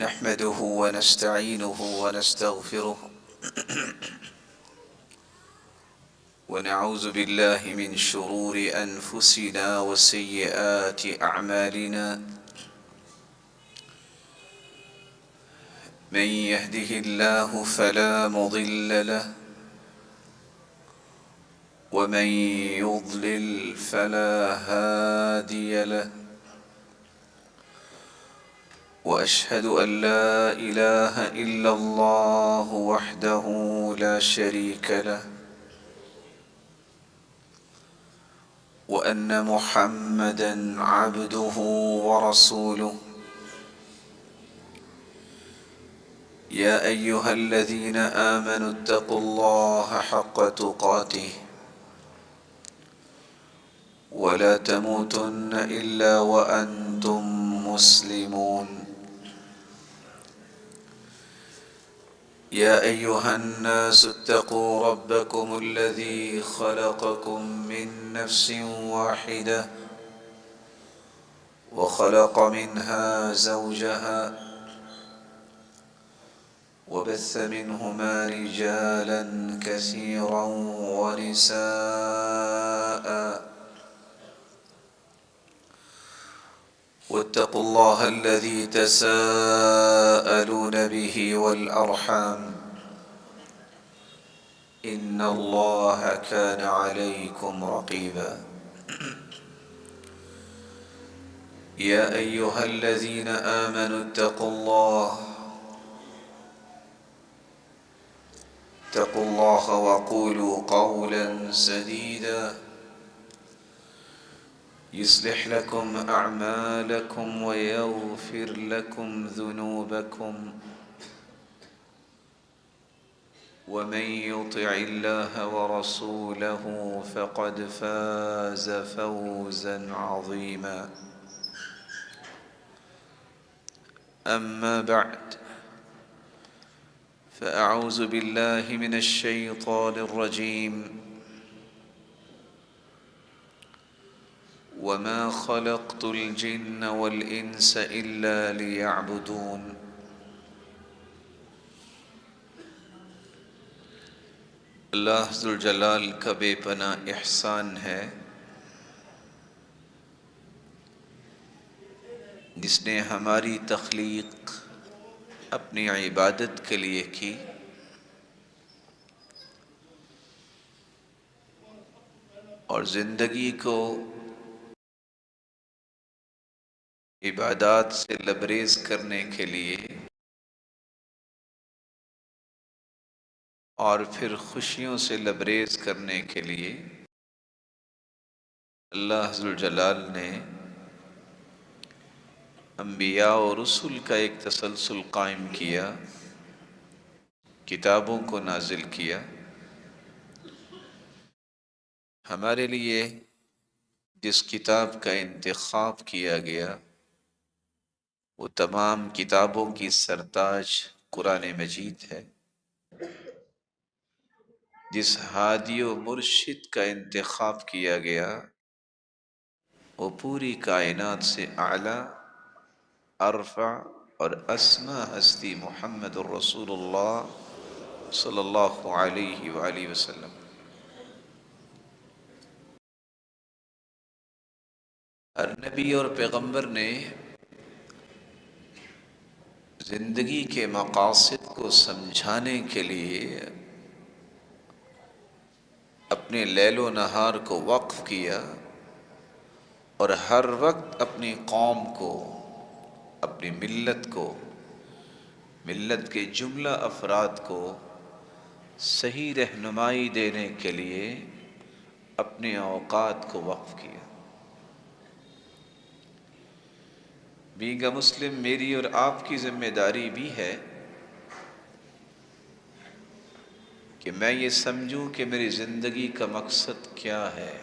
نحمده ونستعينه ونستغفره ونعوذ بالله من شرور أنفسنا وسيئات أعمالنا من يهده الله فلا مضل له ومن يضلل فلا هادي له وأشهد أن لا إله إلا الله وحده لا شريك له وأن محمدًا عبده ورسوله يا أيها الذين آمنوا اتقوا الله حق تقاته ولا تموتن إلا وأنتم مسلمون يا أيها الناس اتقوا ربكم الذي خلقكم من نفس واحدة وخلق منها زوجها وبث منهما رجالا كثيرا ونساء واتقوا الله الذي تساءلون به والأرحام إن الله كان عليكم رقيبا يا أيها الذين آمنوا اتقوا الله وقولوا قولا سديدا يصلح لكم أعمالكم ويغفر لكم ذنوبكم ومن يطع الله ورسوله فقد فاز فوزا عظيما أما بعد فأعوذ بالله من الشيطان الرجيم وما خلقت الجن والإنس إلا ليعبدون اللہ ذوالجلال کا بے پناہ احسان ہے جس نے ہماری تخلیق اپنی عبادت کے لیے کی اور زندگی کو عبادات سے لبریز کرنے کے لیے اور پھر خوشیوں سے لبریز کرنے کے لیے اللہ ذوالجلال نے انبیاء اور رسل کا ایک تسلسل قائم کیا، کتابوں کو نازل کیا۔ ہمارے لیے جس کتاب کا انتخاب کیا گیا وہ تمام کتابوں کی سرتاج قرآن مجید ہے۔ جس ہادی و مرشد کا انتخاب کیا گیا وہ پوری کائنات سے اعلیٰ، ارفع اور اسما ہستی محمد الرسول اللہ صلی اللہ علیہ وآلہ وسلم۔ ہر نبی اور پیغمبر نے زندگی کے مقاصد کو سمجھانے کے لیے اپنے لیل و نہار کو وقف کیا اور ہر وقت اپنی قوم کو، اپنی ملت کو، ملت کے جملہ افراد کو صحیح رہنمائی دینے کے لیے اپنے اوقات کو وقف کیا۔ بینگ اے مسلم میری اور آپ کی ذمہ داری بھی ہے کہ میں یہ سمجھوں کہ میری زندگی کا مقصد کیا ہے۔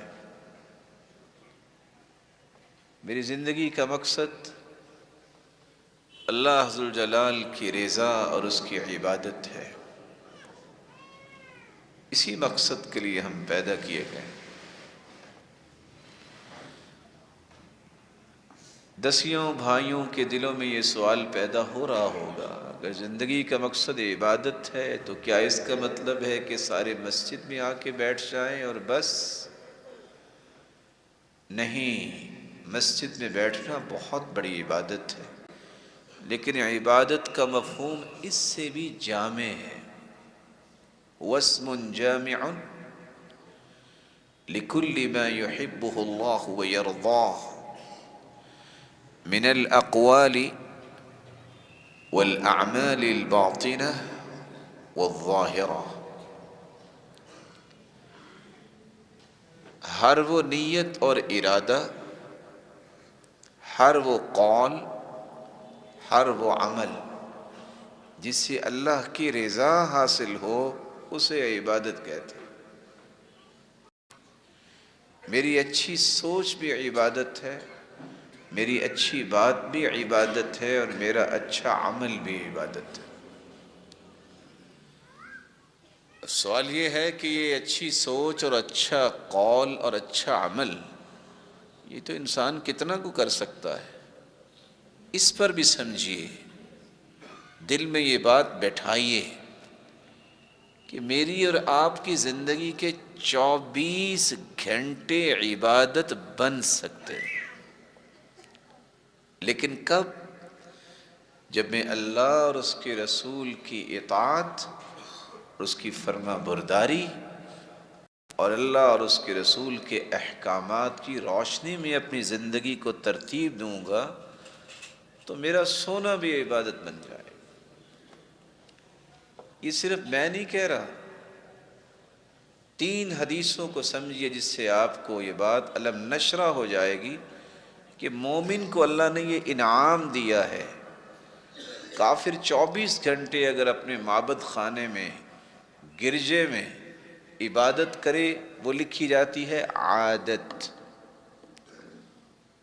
میری زندگی کا مقصد اللہ ذوالجلال کی رضا اور اس کی عبادت ہے۔ اسی مقصد کے لیے ہم پیدا کیے گئے۔ دسیوں بھائیوں کے دلوں میں یہ سوال پیدا ہو رہا ہوگا، اگر زندگی کا مقصد عبادت ہے تو کیا اس کا مطلب ہے کہ سارے مسجد میں آ کے بیٹھ جائیں اور بس؟ نہیں، مسجد میں بیٹھنا بہت بڑی عبادت ہے، لیکن عبادت کا مفہوم اس سے بھی جامع ہے۔ واسم جامع لكل ما يحبه الله ويرضاه من الأقوال والأعمال الباطنة والظاهرة۔ ہر وہ نیت اور ارادہ، ہر وہ قول، ہر وہ عمل جس سے اللہ کی رضا حاصل ہو، اسے عبادت کہتے ہیں۔ میری اچھی سوچ بھی عبادت ہے، میری اچھی بات بھی عبادت ہے، اور میرا اچھا عمل بھی عبادت ہے۔ سوال یہ ہے کہ یہ اچھی سوچ اور اچھا قول اور اچھا عمل، یہ تو انسان کتنا کو کر سکتا ہے؟ اس پر بھی سمجھیے، دل میں یہ بات بٹھائیے کہ میری اور آپ کی زندگی کے 24 گھنٹے عبادت بن سکتے ہیں، لیکن کب؟ جب میں اللہ اور اس کے رسول کی اطاعت اور اس کی فرما برداری اور اللہ اور اس کے رسول کے احکامات کی روشنی میں اپنی زندگی کو ترتیب دوں گا تو میرا سونا بھی عبادت بن جائے۔ یہ صرف میں نہیں کہہ رہا، 3 حدیثوں کو سمجھیے جس سے آپ کو یہ بات علم نشرہ ہو جائے گی کہ مومن کو اللہ نے یہ انعام دیا ہے۔ کافر 24 گھنٹے اگر اپنے معبد خانے میں، گرجے میں عبادت کرے، وہ لکھی جاتی ہے عادت،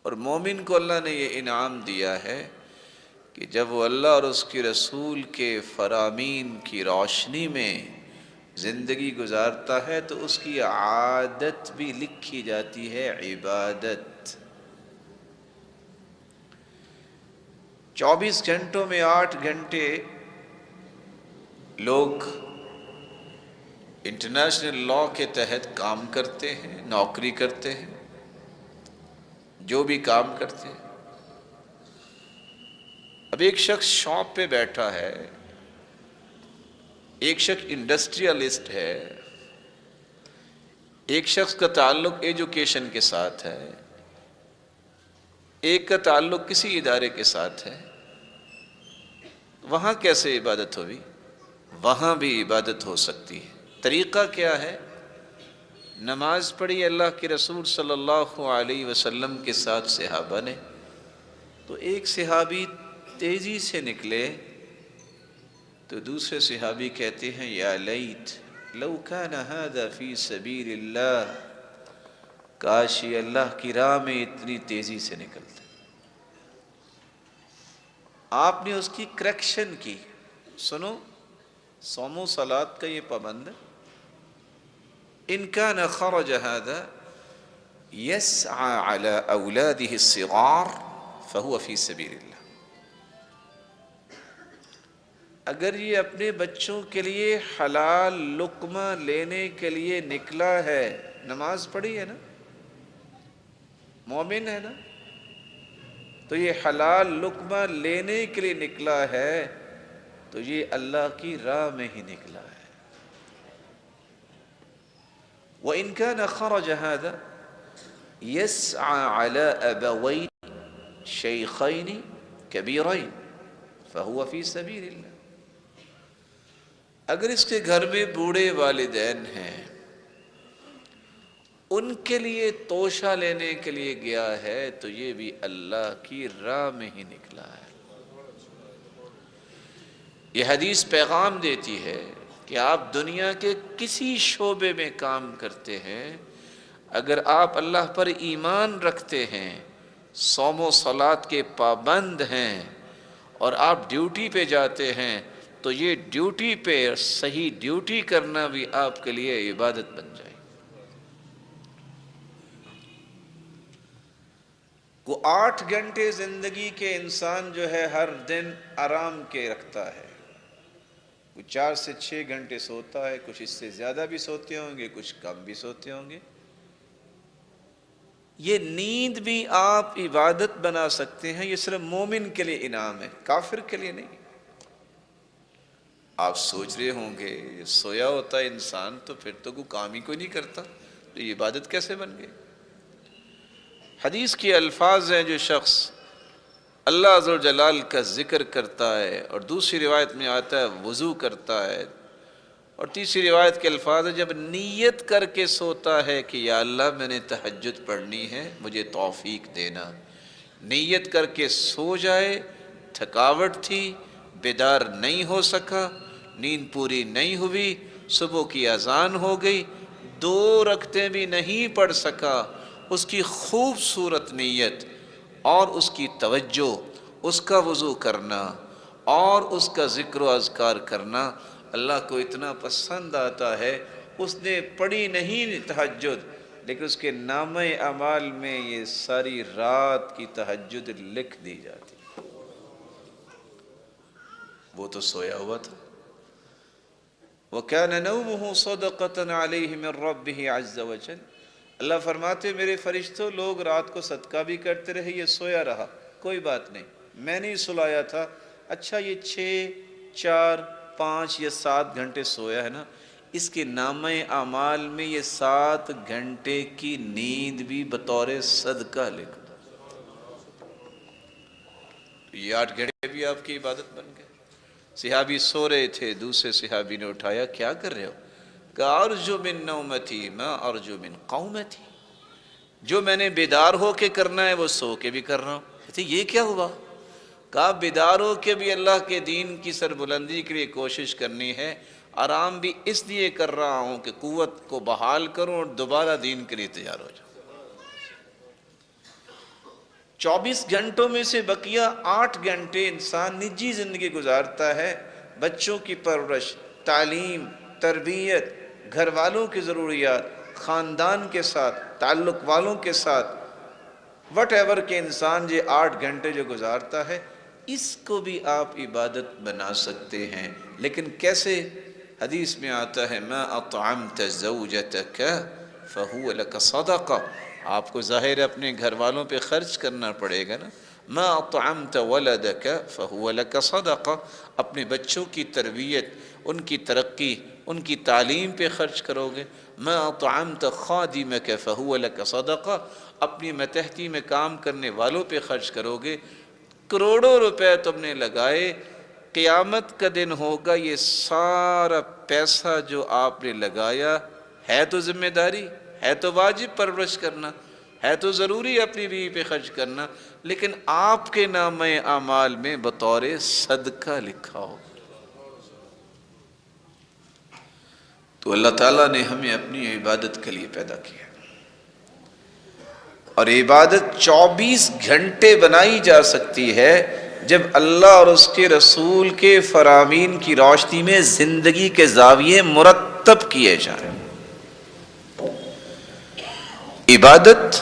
اور مومن کو اللہ نے یہ انعام دیا ہے کہ جب وہ اللہ اور اس کے رسول کے فرامین کی روشنی میں زندگی گزارتا ہے تو اس کی عادت بھی لکھی جاتی ہے عبادت۔ 24 گھنٹوں میں 8 گھنٹے لوگ انٹرنیشنل لاء کے تحت کام کرتے ہیں، نوکری کرتے ہیں، جو بھی کام کرتے ہیں۔ اب ایک شخص شاپ پہ بیٹھا ہے، ایک شخص انڈسٹریلسٹ ہے، ایک شخص کا تعلق ایجوکیشن کے ساتھ ہے، ایک کا تعلق کسی ادارے کے ساتھ ہے۔ وہاں کیسے عبادت ہوئی؟ وہاں بھی عبادت ہو سکتی ہے۔ طریقہ کیا ہے؟ نماز پڑھی اللہ کے رسول صلی اللہ علیہ وسلم کے ساتھ صحابہ نے، تو ایک صحابی تیزی سے نکلے تو دوسرے صحابی کہتے ہیں یا لیت لو کان ھذا فی سبیل اللہ، کاش یہ اللہ کی راہ میں اتنی تیزی سے نکلتا۔ آپ نے اس کی کریکشن کی۔ سنو، صوم و صلات کا یہ پابند ہے۔ ان کان خرج ھذا یسعى علی اولاده الصغار فهو فی سبیل اللہ۔ اگر یہ اپنے بچوں کے لیے حلال لقمہ لینے کے لیے نکلا ہے، نماز پڑھی ہے نا، مومن ہے نا، تو یہ حلال لقمہ لینے کے لیے نکلا ہے تو یہ اللہ کی راہ میں ہی نکلا ہے۔ وَإِن كَانَ خَرَجَ هَذَا يَسْعَى عَلَىٰ أَبَوَيْنِ شَيْخَيْنِ كَبِيرَيْنِ فَهُوَ فِي سَبِيلِ اللَّهِ۔ اگر اس کے گھر میں بوڑھے والدین ہیں، ان کے لیے توشہ لینے کے لیے گیا ہے تو یہ بھی اللہ کی راہ میں ہی نکلا ہے۔ یہ حدیث پیغام دیتی ہے کہ آپ دنیا کے کسی شعبے میں کام کرتے ہیں، اگر آپ اللہ پر ایمان رکھتے ہیں، صوم و صلات کے پابند ہیں، اور آپ ڈیوٹی پہ جاتے ہیں تو یہ ڈیوٹی پہ صحیح ڈیوٹی کرنا بھی آپ کے لیے عبادت بن جائے۔ وہ 8 گھنٹے زندگی کے انسان جو ہے ہر دن آرام کے رکھتا ہے، وہ 4 سے 6 گھنٹے سوتا ہے، کچھ اس سے زیادہ بھی سوتے ہوں گے، کچھ کم بھی سوتے ہوں گے۔ یہ نیند بھی آپ عبادت بنا سکتے ہیں، یہ صرف مومن کے لیے انعام ہے، کافر کے لیے نہیں۔ آپ سوچ رہے ہوں گے سویا ہوتا ہے انسان تو پھر تو کوئی کام ہی کوئی نہیں کرتا، تو یہ عبادت کیسے بن گئی؟ حدیث کے الفاظ ہیں، جو شخص اللہ عز و جلال کا ذکر کرتا ہے، اور دوسری روایت میں آتا ہے وضو کرتا ہے، اور تیسری روایت کے الفاظ ہیں جب نیت کر کے سوتا ہے کہ یا اللہ میں نے تہجد پڑھنی ہے، مجھے توفیق دینا، نیت کر کے سو جائے، تھکاوٹ تھی، بیدار نہیں ہو سکا، نیند پوری نہیں ہوئی، صبح کی اذان ہو گئی، 2 رکعتیں بھی نہیں پڑھ سکا، اس کی خوبصورت نیت اور اس کی توجہ، اس کا وضو کرنا اور اس کا ذکر و اذکار کرنا اللہ کو اتنا پسند آتا ہے، اس نے پڑھی نہیں تہجد، لیکن اس کے نامہ اعمال میں یہ ساری رات کی تہجد لکھ دی جاتی۔ وہ تو سویا ہوا تھا۔ وَكَانَ نَوْمُهُ صَدَقَةً عَلَيْهِ مِن رَبِّهِ عَزَّ وَجَلَّ، اللہ فرماتے میرے فرشتوں لوگ رات کو صدقہ بھی کرتے رہے، یہ سویا رہا، کوئی بات نہیں، میں نہیں سلایا تھا، اچھا یہ 6، 4، 5 یا 7 گھنٹے سویا ہے نا، اس کے نامہ اعمال میں یہ 7 گھنٹے کی نیند بھی بطور صدقہ لکھ دو، یہ 8 گھنٹے بھی آپ کی عبادت بن گئے۔ صحابی سو رہے تھے، دوسرے صحابی نے اٹھایا، کیا کر رہے ہو؟ کہا ارجو من نومتی ما ارجو من قومتی، جو میں نے بیدار ہو کے کرنا ہے وہ سو کے بھی کر رہا ہوں۔ کہتے یہ کیا ہوا؟ کہا بیدار ہو کے بھی اللہ کے دین کی سربلندی کے لیے کوشش کرنی ہے، آرام بھی اس لیے کر رہا ہوں کہ قوت کو بحال کروں اور دوبارہ دین کے لیے تیار ہو جاؤں۔ 24 گھنٹوں میں سے بقیہ 8 گھنٹے انسان نجی زندگی گزارتا ہے، بچوں کی پرورش، تعلیم، تربیت، گھر والوں کی ضروریات، خاندان کے ساتھ، تعلق والوں کے ساتھ، وٹ ایور کہ انسان یہ 8 گھنٹے جو گزارتا ہے، اس کو بھی آپ عبادت بنا سکتے ہیں۔ لیکن کیسے؟ حدیث میں آتا ہے ما اطعمت زوجتک فہو لک صدقہ، آپ کو ظاہر اپنے گھر والوں پہ خرچ کرنا پڑے گا نا۔ ما اطعمت ولدک فہو لک صدقہ، اپنے بچوں کی تربیت، ان کی ترقی، ان کی تعلیم پہ خرچ کرو گے۔ ما اطعمت خادمک فہو لک صدقہ، اپنی متحتی میں کام کرنے والوں پہ خرچ کرو گے۔ کروڑوں روپے تم نے لگائے، قیامت کا دن ہوگا یہ سارا پیسہ جو آپ نے لگایا ہے تو ذمہ داری ہے، تو واجب پرورش کرنا ہے، تو ضروری اپنی بیوی پہ خرچ کرنا، لیکن آپ کے نامہ اعمال میں بطور صدقہ لکھا ہو۔ تو اللہ تعالیٰ نے ہمیں اپنی عبادت کے لیے پیدا کیا، اور عبادت 24 گھنٹے بنائی جا سکتی ہے جب اللہ اور اس کے رسول کے فرامین کی روشنی میں زندگی کے زاویے مرتب کیے جائیں۔ عبادت،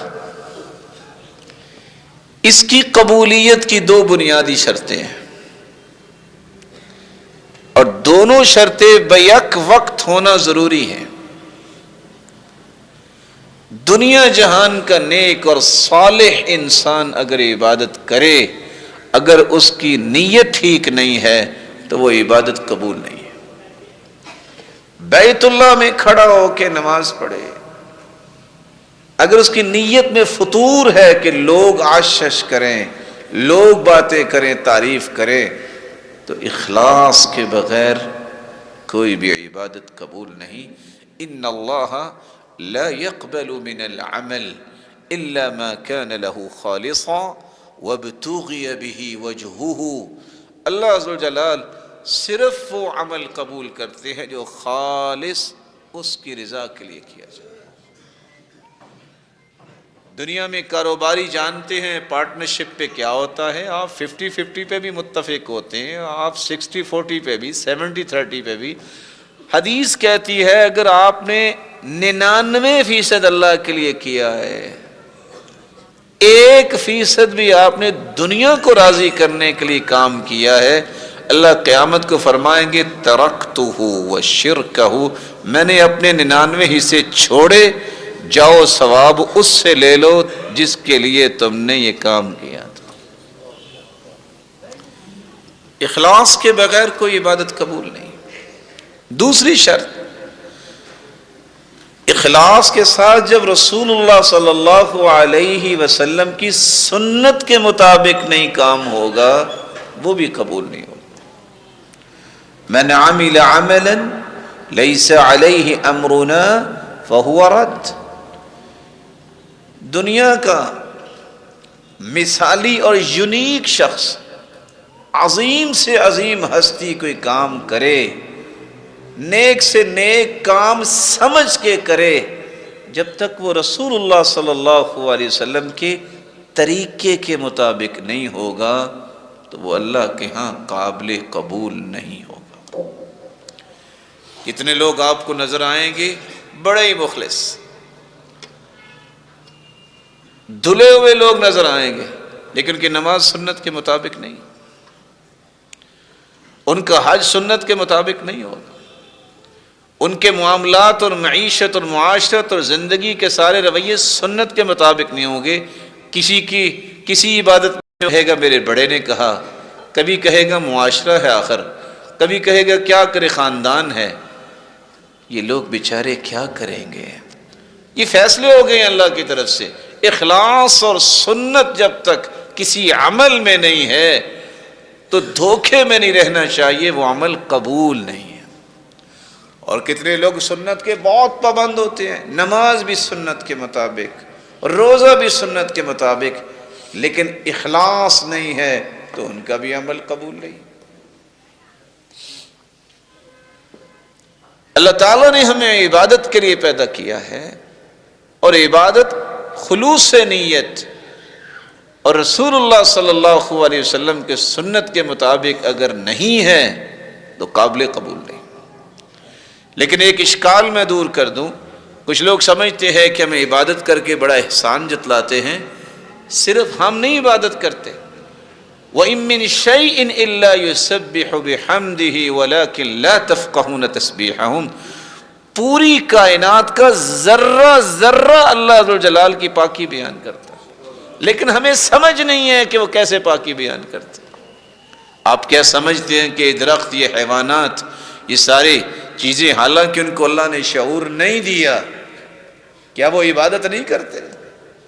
اس کی قبولیت کی 2 بنیادی شرطیں ہیں، اور دونوں شرطیں بیک وقت ہونا ضروری ہے۔ دنیا جہان کا نیک اور صالح انسان اگر عبادت کرے، اگر اس کی نیت ٹھیک نہیں ہے تو وہ عبادت قبول نہیں ہے۔ بیت اللہ میں کھڑا ہو کے نماز پڑھے، اگر اس کی نیت میں فطور ہے کہ لوگ آشش کریں، لوگ باتیں کریں، تعریف کریں، تو اخلاص کے بغیر کوئی بھی عبادت قبول نہیں۔ ان اللہ لا يقبل من العمل الا ما كان له خالصا وابتغي به وجهه، اللہ عز و جلال صرف وہ عمل قبول کرتے ہیں جو خالص اس کی رضا کے لیے کیا جائے۔ دنیا میں کاروباری جانتے ہیں پارٹنرشپ پہ کیا ہوتا ہے، آپ 50-50 پہ بھی متفق ہوتے ہیں، آپ 60-40 پہ بھی، 70-30 پہ بھی۔ حدیث کہتی ہے اگر آپ نے 99% اللہ کے لیے کیا ہے 1% بھی آپ نے دنیا کو راضی کرنے کے لیے کام کیا ہے، اللہ قیامت کو فرمائیں گے ترکتہ وشرکہ، میں نے اپنے 99 حصے چھوڑے، جاؤ ثواب اس سے لے لو جس کے لیے تم نے یہ کام کیا تھا۔ اخلاص کے بغیر کوئی عبادت قبول نہیں۔ دوسری شرط، اخلاص کے ساتھ جب رسول اللہ صلی اللہ علیہ وسلم کی سنت کے مطابق نہیں کام ہوگا وہ بھی قبول نہیں ہوگا۔ من عمل عملا لیس علیہ امرنا فہو رد۔ دنیا کا مثالی اور یونیک شخص، عظیم سے عظیم ہستی کوئی کام کرے، نیک سے نیک کام سمجھ کے کرے، جب تک وہ رسول اللہ صلی اللہ علیہ وسلم کے طریقے کے مطابق نہیں ہوگا تو وہ اللہ کے ہاں قابل قبول نہیں ہوگا۔ کتنے لوگ آپ کو نظر آئیں گے بڑے ہی مخلص، دھلے ہوئے لوگ نظر آئیں گے، لیکن ان کی نماز سنت کے مطابق نہیں، ان کا حج سنت کے مطابق نہیں ہوگا، ان کے معاملات اور معیشت اور معاشرت اور زندگی کے سارے رویے سنت کے مطابق نہیں ہوں گے۔ کسی عبادت میں کہے گا میرے بڑے نے کہا، کبھی کہے گا معاشرہ ہے آخر، کبھی کہے گا کیا کرے خاندان ہے۔ یہ لوگ بیچارے کیا کریں گے؟ یہ فیصلے ہو گئے ہیں اللہ کی طرف سے۔ اخلاص اور سنت جب تک کسی عمل میں نہیں ہے تو دھوکے میں نہیں رہنا چاہیے، وہ عمل قبول نہیں ہے۔ اور کتنے لوگ سنت کے بہت پابند ہوتے ہیں، نماز بھی سنت کے مطابق، روزہ بھی سنت کے مطابق، لیکن اخلاص نہیں ہے تو ان کا بھی عمل قبول نہیں۔ اللہ تعالیٰ نے ہمیں عبادت کے لیے پیدا کیا ہے، اور عبادت خلوص سے نیت اور رسول اللہ صلی اللہ علیہ وسلم کے سنت کے مطابق اگر نہیں ہے تو قابل قبول نہیں۔ لیکن ایک اشکال میں دور کر دوں، کچھ لوگ سمجھتے ہیں کہ ہمیں عبادت کر کے بڑا احسان جتلاتے ہیں۔ صرف ہم نہیں عبادت کرتے، وَإِن مِّن شَيْءٍ إِلَّا يُسَبِّحُ بِحَمْدِهِ وَلَكِن لَا تَفْقَهُونَ تَسْبِيحَهُمْ، پوری کائنات کا ذرہ ذرہ اللہ ذوالجلال کی پاکی بیان کرتا ہے، لیکن ہمیں سمجھ نہیں ہے کہ وہ کیسے پاکی بیان کرتے ہیں۔ آپ کیا سمجھتے ہیں کہ درخت، یہ حیوانات، یہ ساری چیزیں، حالانکہ ان کو اللہ نے شعور نہیں دیا، کیا وہ عبادت نہیں کرتے؟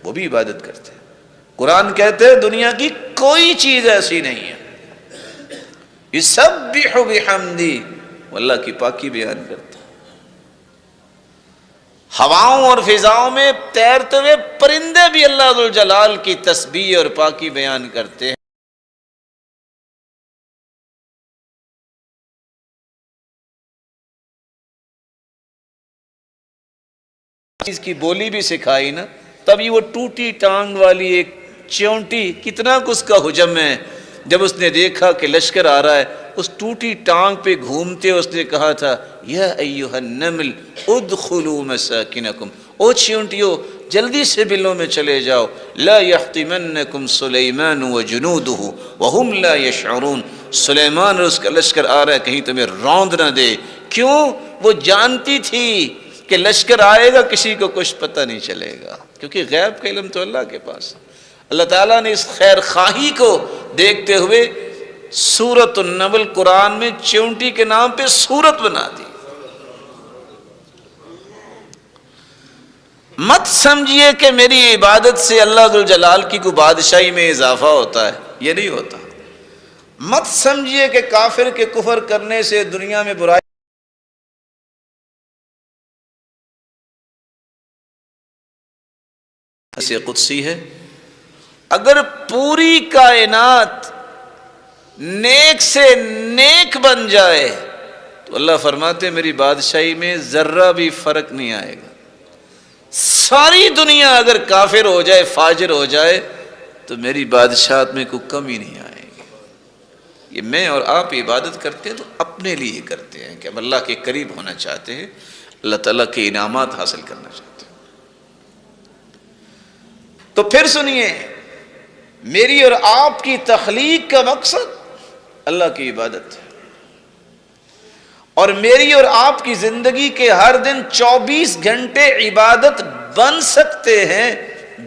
وہ بھی عبادت کرتے ہیں۔ قرآن کہتے ہیں دنیا کی کوئی چیز ایسی نہیں ہے یسبح بحمدی، وہ اللہ کی پاکی بیان کرتا ہے۔ ہواؤں اور فضاؤں میں تیرتے ہوئے پرندے بھی اللہ ذوالجلال کی تسبیح اور پاکی بیان کرتے ہیں۔ چیز کی بولی بھی سکھائی نا، تبھی وہ ٹوٹی ٹانگ والی ایک چیونٹی، کتنا اس کا حجم ہے، جب اس نے دیکھا کہ لشکر آ رہا ہے، اس ٹوٹی ٹانگ پہ گھومتے اس نے کہا تھا یا ایھا النمل ادخلوا مساکنکم، او چیونٹیو جلدی سے بلوں میں چلے جاؤ، لا یحطمنکم سلیمان وجنودہ وہم لا یشعرون، سلیمان اور اس کا لشکر آ رہا ہے، کہیں تمہیں روند نہ دے۔ کیوں؟ وہ جانتی تھی کہ لشکر آئے گا، کسی کو کچھ پتہ نہیں چلے گا، کیونکہ غیب کا علم تو اللہ کے پاس ہے۔ اللہ تعالیٰ نے اس خیر خواہی کو دیکھتے ہوئے سورۃ النمل قرآن میں چیونٹی کے نام پہ سورت بنا دی۔ مت سمجھیے کہ میری عبادت سے اللہ ذوالجلال کی کوئی بادشاہی میں اضافہ ہوتا ہے، یہ نہیں ہوتا۔ مت سمجھیے کہ کافر کے کفر کرنے سے دنیا میں برائی سے قدسی ہے۔ اگر پوری کائنات نیک سے نیک بن جائے تو اللہ فرماتے ہیں میری بادشاہی میں ذرہ بھی فرق نہیں آئے گا۔ ساری دنیا اگر کافر ہو جائے، فاجر ہو جائے، تو میری بادشاہت میں کوئی کمی نہیں آئے گی۔ یہ میں اور آپ عبادت کرتے ہیں تو اپنے لیے کرتے ہیں کہ ہم اللہ کے قریب ہونا چاہتے ہیں، اللہ تعالیٰ کے انعامات حاصل کرنا چاہتے ہیں۔ تو پھر سنیے، میری اور آپ کی تخلیق کا مقصد اللہ کی عبادت ہے، اور میری اور آپ کی زندگی کے ہر دن 24 گھنٹے عبادت بن سکتے ہیں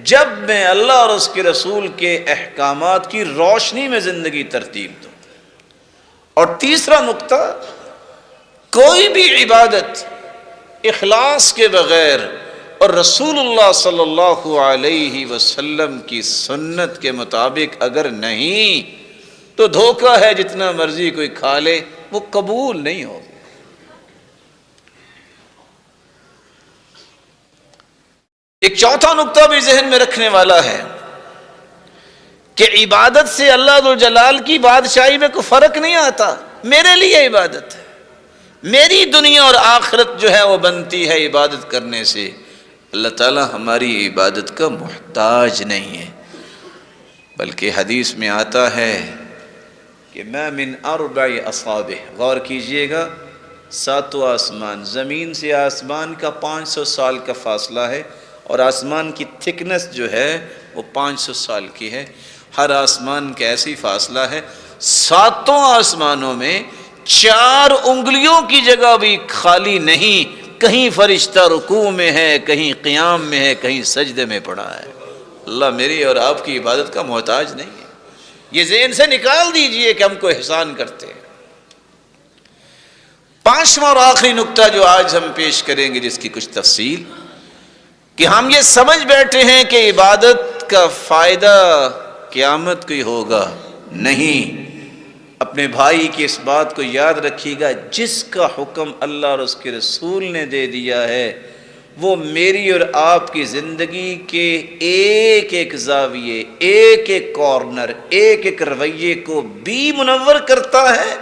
جب میں اللہ اور اس کے رسول کے احکامات کی روشنی میں زندگی ترتیب دوں۔ اور تیسرا نقطہ، کوئی بھی عبادت اخلاص کے بغیر اور رسول اللہ صلی اللہ علیہ وسلم کی سنت کے مطابق اگر نہیں تو دھوکہ ہے، جتنا مرضی کوئی کھا لے وہ قبول نہیں ہوگی۔ ایک چوتھا نقطہ بھی ذہن میں رکھنے والا ہے کہ عبادت سے اللہ ذو الجلال کی بادشاہی میں کوئی فرق نہیں آتا۔ میرے لیے عبادت ہے، میری دنیا اور آخرت جو ہے وہ بنتی ہے عبادت کرنے سے۔ اللہ تعالی ہماری عبادت کا محتاج نہیں ہے، بلکہ حدیث میں آتا ہے کہ ما من اربع اصابع، غور کیجئے گا، ساتوں آسمان، زمین سے آسمان کا 500 سال کا فاصلہ ہے، اور آسمان کی تھکنس جو ہے وہ 500 سال کی ہے۔ ہر آسمان کا ایسی فاصلہ ہے، ساتوں آسمانوں میں 4 انگلیوں کی جگہ بھی خالی نہیں، کہیں فرشتہ رکوع میں ہے، کہیں قیام میں ہے، کہیں سجدے میں پڑا ہے۔ اللہ میری اور آپ کی عبادت کا محتاج نہیں ہے، یہ ذہن سے نکال دیجئے کہ ہم کو احسان کرتے ہیں۔ 5واں اور آخری نقطہ جو آج ہم پیش کریں گے، جس کی کچھ تفصیل، کہ ہم یہ سمجھ بیٹھے ہیں کہ عبادت کا فائدہ قیامت کو ہی ہوگا، نہیں۔ اپنے بھائی کی اس بات کو یاد رکھیے گا، جس کا حکم اللہ اور اس کے رسول نے دے دیا ہے وہ میری اور آپ کی زندگی کے ایک ایک زاویے، ایک ایک کارنر، ایک ایک رویے کو بھی منور کرتا ہے،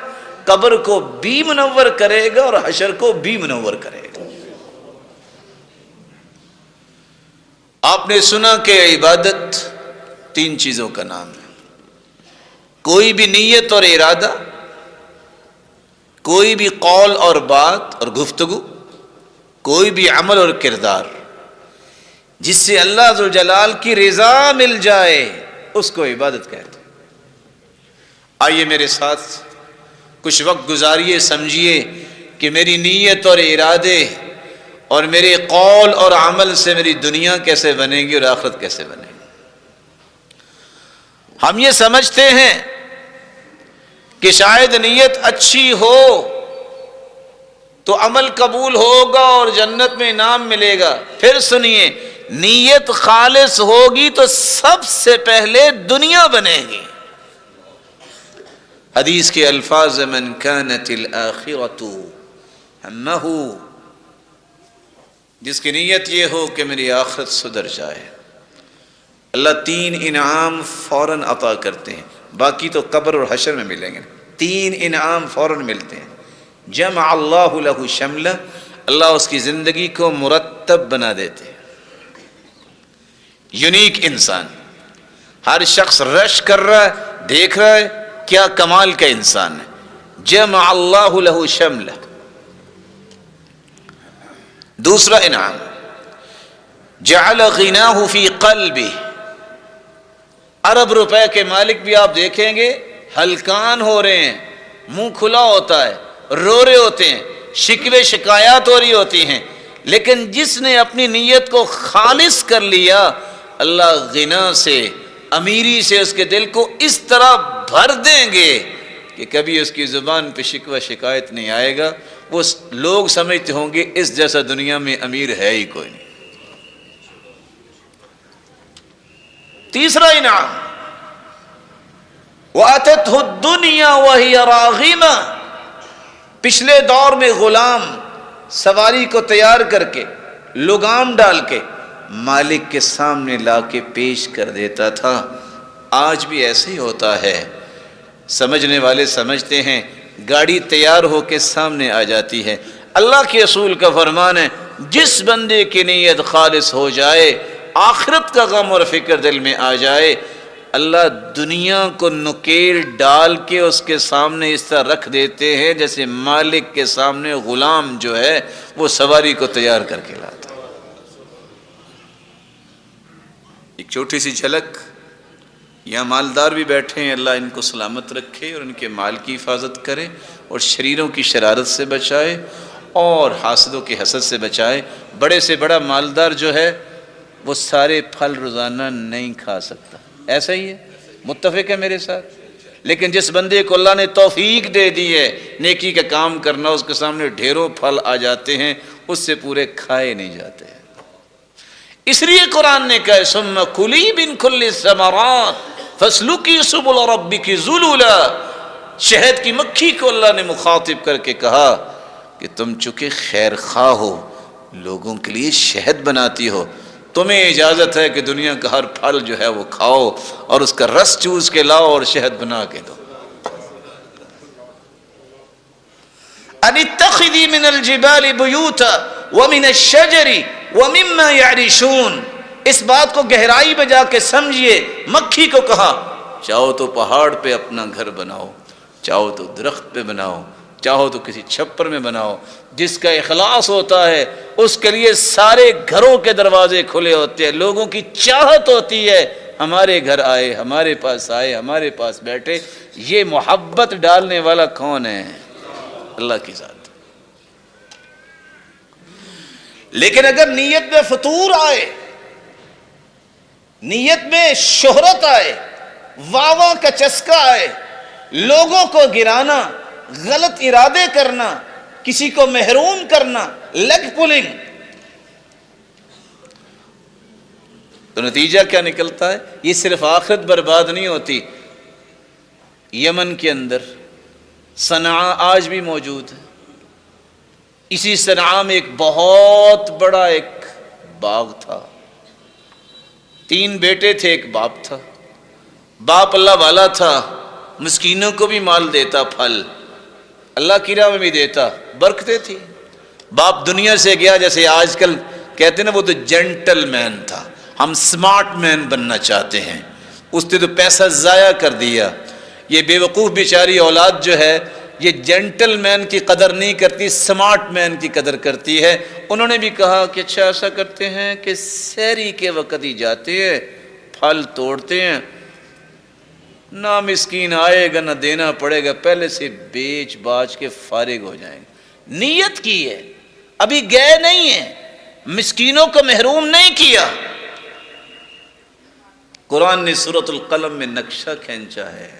قبر کو بھی منور کرے گا اور حشر کو بھی منور کرے گا۔ آپ نے سنا کہ عبادت 3 چیزوں کا نام ہے، کوئی بھی نیت اور ارادہ، کوئی بھی قول اور بات اور گفتگو، کوئی بھی عمل اور کردار، جس سے اللہ ذو الجلال کی رضا مل جائے اس کو عبادت کہتے ہیں۔ آئیے میرے ساتھ کچھ وقت گزاریے، سمجھیے کہ میری نیت اور ارادے اور میرے قول اور عمل سے میری دنیا کیسے بنے گی اور آخرت کیسے بنے گی۔ ہم یہ سمجھتے ہیں کہ شاید نیت اچھی ہو تو عمل قبول ہوگا اور جنت میں انعام ملے گا۔ پھر سنیے، نیت خالص ہوگی تو سب سے پہلے دنیا بنے گی۔ حدیث کے الفاظ، من كانت الآخرۃ ہمہ، جس کی نیت یہ ہو کہ میری آخرت سدھر جائے، اللہ 3 انعام فوراً عطا کرتے ہیں، باقی تو قبر اور حشر میں ملیں گے۔ 3 انعام فوراً ملتے ہیں۔ جمع اللہ لہ شملہ، اللہ اس کی زندگی کو مرتب بنا دیتے ہیں۔ یونیک انسان، ہر شخص رش کر رہا ہے، دیکھ رہا ہے کیا کمال کا انسان ہے۔ جمع اللہ لہ شملہ۔ دوسرا انعام، جعل غناہ فی قلبہ، ارب روپے کے مالک بھی آپ دیکھیں گے ہلکان ہو رہے ہیں، منہ کھلا ہوتا ہے، رو رہے ہوتے ہیں، شکوے شکایات ہو رہی ہوتی ہیں، لیکن جس نے اپنی نیت کو خالص کر لیا، اللہ غنا سے، امیری سے اس کے دل کو اس طرح بھر دیں گے کہ کبھی اس کی زبان پہ شکوہ شکایت نہیں آئے گا۔ وہ لوگ سمجھتے ہوں گے اس جیسا دنیا میں امیر ہے ہی کوئی نہیں۔ تیسرا انعام، وَأَتَتْهُ الدُّنْيَا وَهِيَ رَاغِمَةٌ، پچھلے دور میں غلام سواری کو تیار کر کے، لگام ڈال کے مالک کے سامنے لا کے پیش کر دیتا تھا۔ آج بھی ایسے ہی ہوتا ہے، سمجھنے والے سمجھتے ہیں گاڑی تیار ہو کے سامنے آ جاتی ہے۔ اللہ کے رسول کا فرمان ہے، جس بندے کی نیت خالص ہو جائے، آخرت کا غم اور فکر دل میں آ جائے، اللہ دنیا کو نکیل ڈال کے اس کے سامنے اس طرح رکھ دیتے ہیں جیسے مالک کے سامنے غلام جو ہے وہ سواری کو تیار کر کے لاتا۔ ایک چھوٹی سی جھلک، یہاں مالدار بھی بیٹھے ہیں، اللہ ان کو سلامت رکھے اور ان کے مال کی حفاظت کرے اور شریروں کی شرارت سے بچائے اور حاسدوں کے حسد سے بچائے۔ بڑے سے بڑا مالدار جو ہے وہ سارے پھل روزانہ نہیں کھا سکتا، ایسا ہی ہے، متفق ہے میرے ساتھ؟ لیکن جس بندے کو اللہ نے توفیق دے دی ہے نیکی کا کام کرنا، اس کے سامنے ڈھیروں پھل آ جاتے ہیں، اس سے پورے کھائے نہیں جاتے۔ اس لیے قرآن نے کہا ثم کلی من کل الثمرات فاسلکی سبل ربک ذللا۔ شہد کی مکھی کو اللہ نے مخاطب کر کے کہا کہ تم چونکہ خیر خواہ ہو، لوگوں کے لیے شہد بناتی ہو، تمہیں اجازت ہے کہ دنیا کا ہر پھل جو ہے وہ کھاؤ اور اس کا رس چوس کے لاؤ اور شہد بنا کے دو۔ ان اتخذی من الجبال بیوتا ومن الشجر ومما یعرشون۔ اس بات کو گہرائی میں جا کے سمجھیے، مکھی کو کہا چاہو تو پہاڑ پہ اپنا گھر بناؤ، چاہو تو درخت پہ بناؤ، چاہو تو کسی چھپر میں بناؤ۔ جس کا اخلاص ہوتا ہے اس کے لیے سارے گھروں کے دروازے کھلے ہوتے ہیں، لوگوں کی چاہت ہوتی ہے ہمارے گھر آئے، ہمارے پاس آئے، ہمارے پاس بیٹھے۔ یہ محبت ڈالنے والا کون ہے؟ اللہ کی ذات۔ لیکن اگر نیت میں فتور آئے، نیت میں شہرت آئے، واہ واہ کا چسکا آئے، لوگوں کو گرانا، غلط ارادے کرنا، کسی کو محروم کرنا، لیگ پولنگ، تو نتیجہ کیا نکلتا ہے؟ یہ صرف آخرت برباد نہیں ہوتی۔ یمن کے اندر صنعاء آج بھی موجود ہے، اسی صنعاء میں ایک بہت بڑا ایک باغ تھا، 3 بیٹے تھے، ایک باپ تھا۔ باپ اللہ والا تھا، مسکینوں کو بھی مال دیتا، پھل اللہ کی راہ میں بھی دیتا، برکتیں تھی۔ باپ دنیا سے گیا، جیسے آج کل کہتے ہیں نا، وہ تو جینٹل مین تھا، ہم سمارٹ مین بننا چاہتے ہیں، اس نے تو پیسہ ضائع کر دیا۔ یہ بے وقوف بیچاری اولاد جو ہے یہ جینٹل مین کی قدر نہیں کرتی، سمارٹ مین کی قدر کرتی ہے۔ انہوں نے بھی کہا کہ اچھا ایسا کرتے ہیں کہ سحری کے وقت ہی جاتے ہیں، پھل توڑتے ہیں، نہ مسکین آئے گا نہ دینا پڑے گا، پہلے سے بیچ باچ کے فارغ ہو جائیں گے۔ نیت کی ہے، ابھی گئے نہیں ہیں، مسکینوں کو محروم نہیں کیا۔ قرآن نے سورۃ القلم میں نقشہ کھینچا ہے۔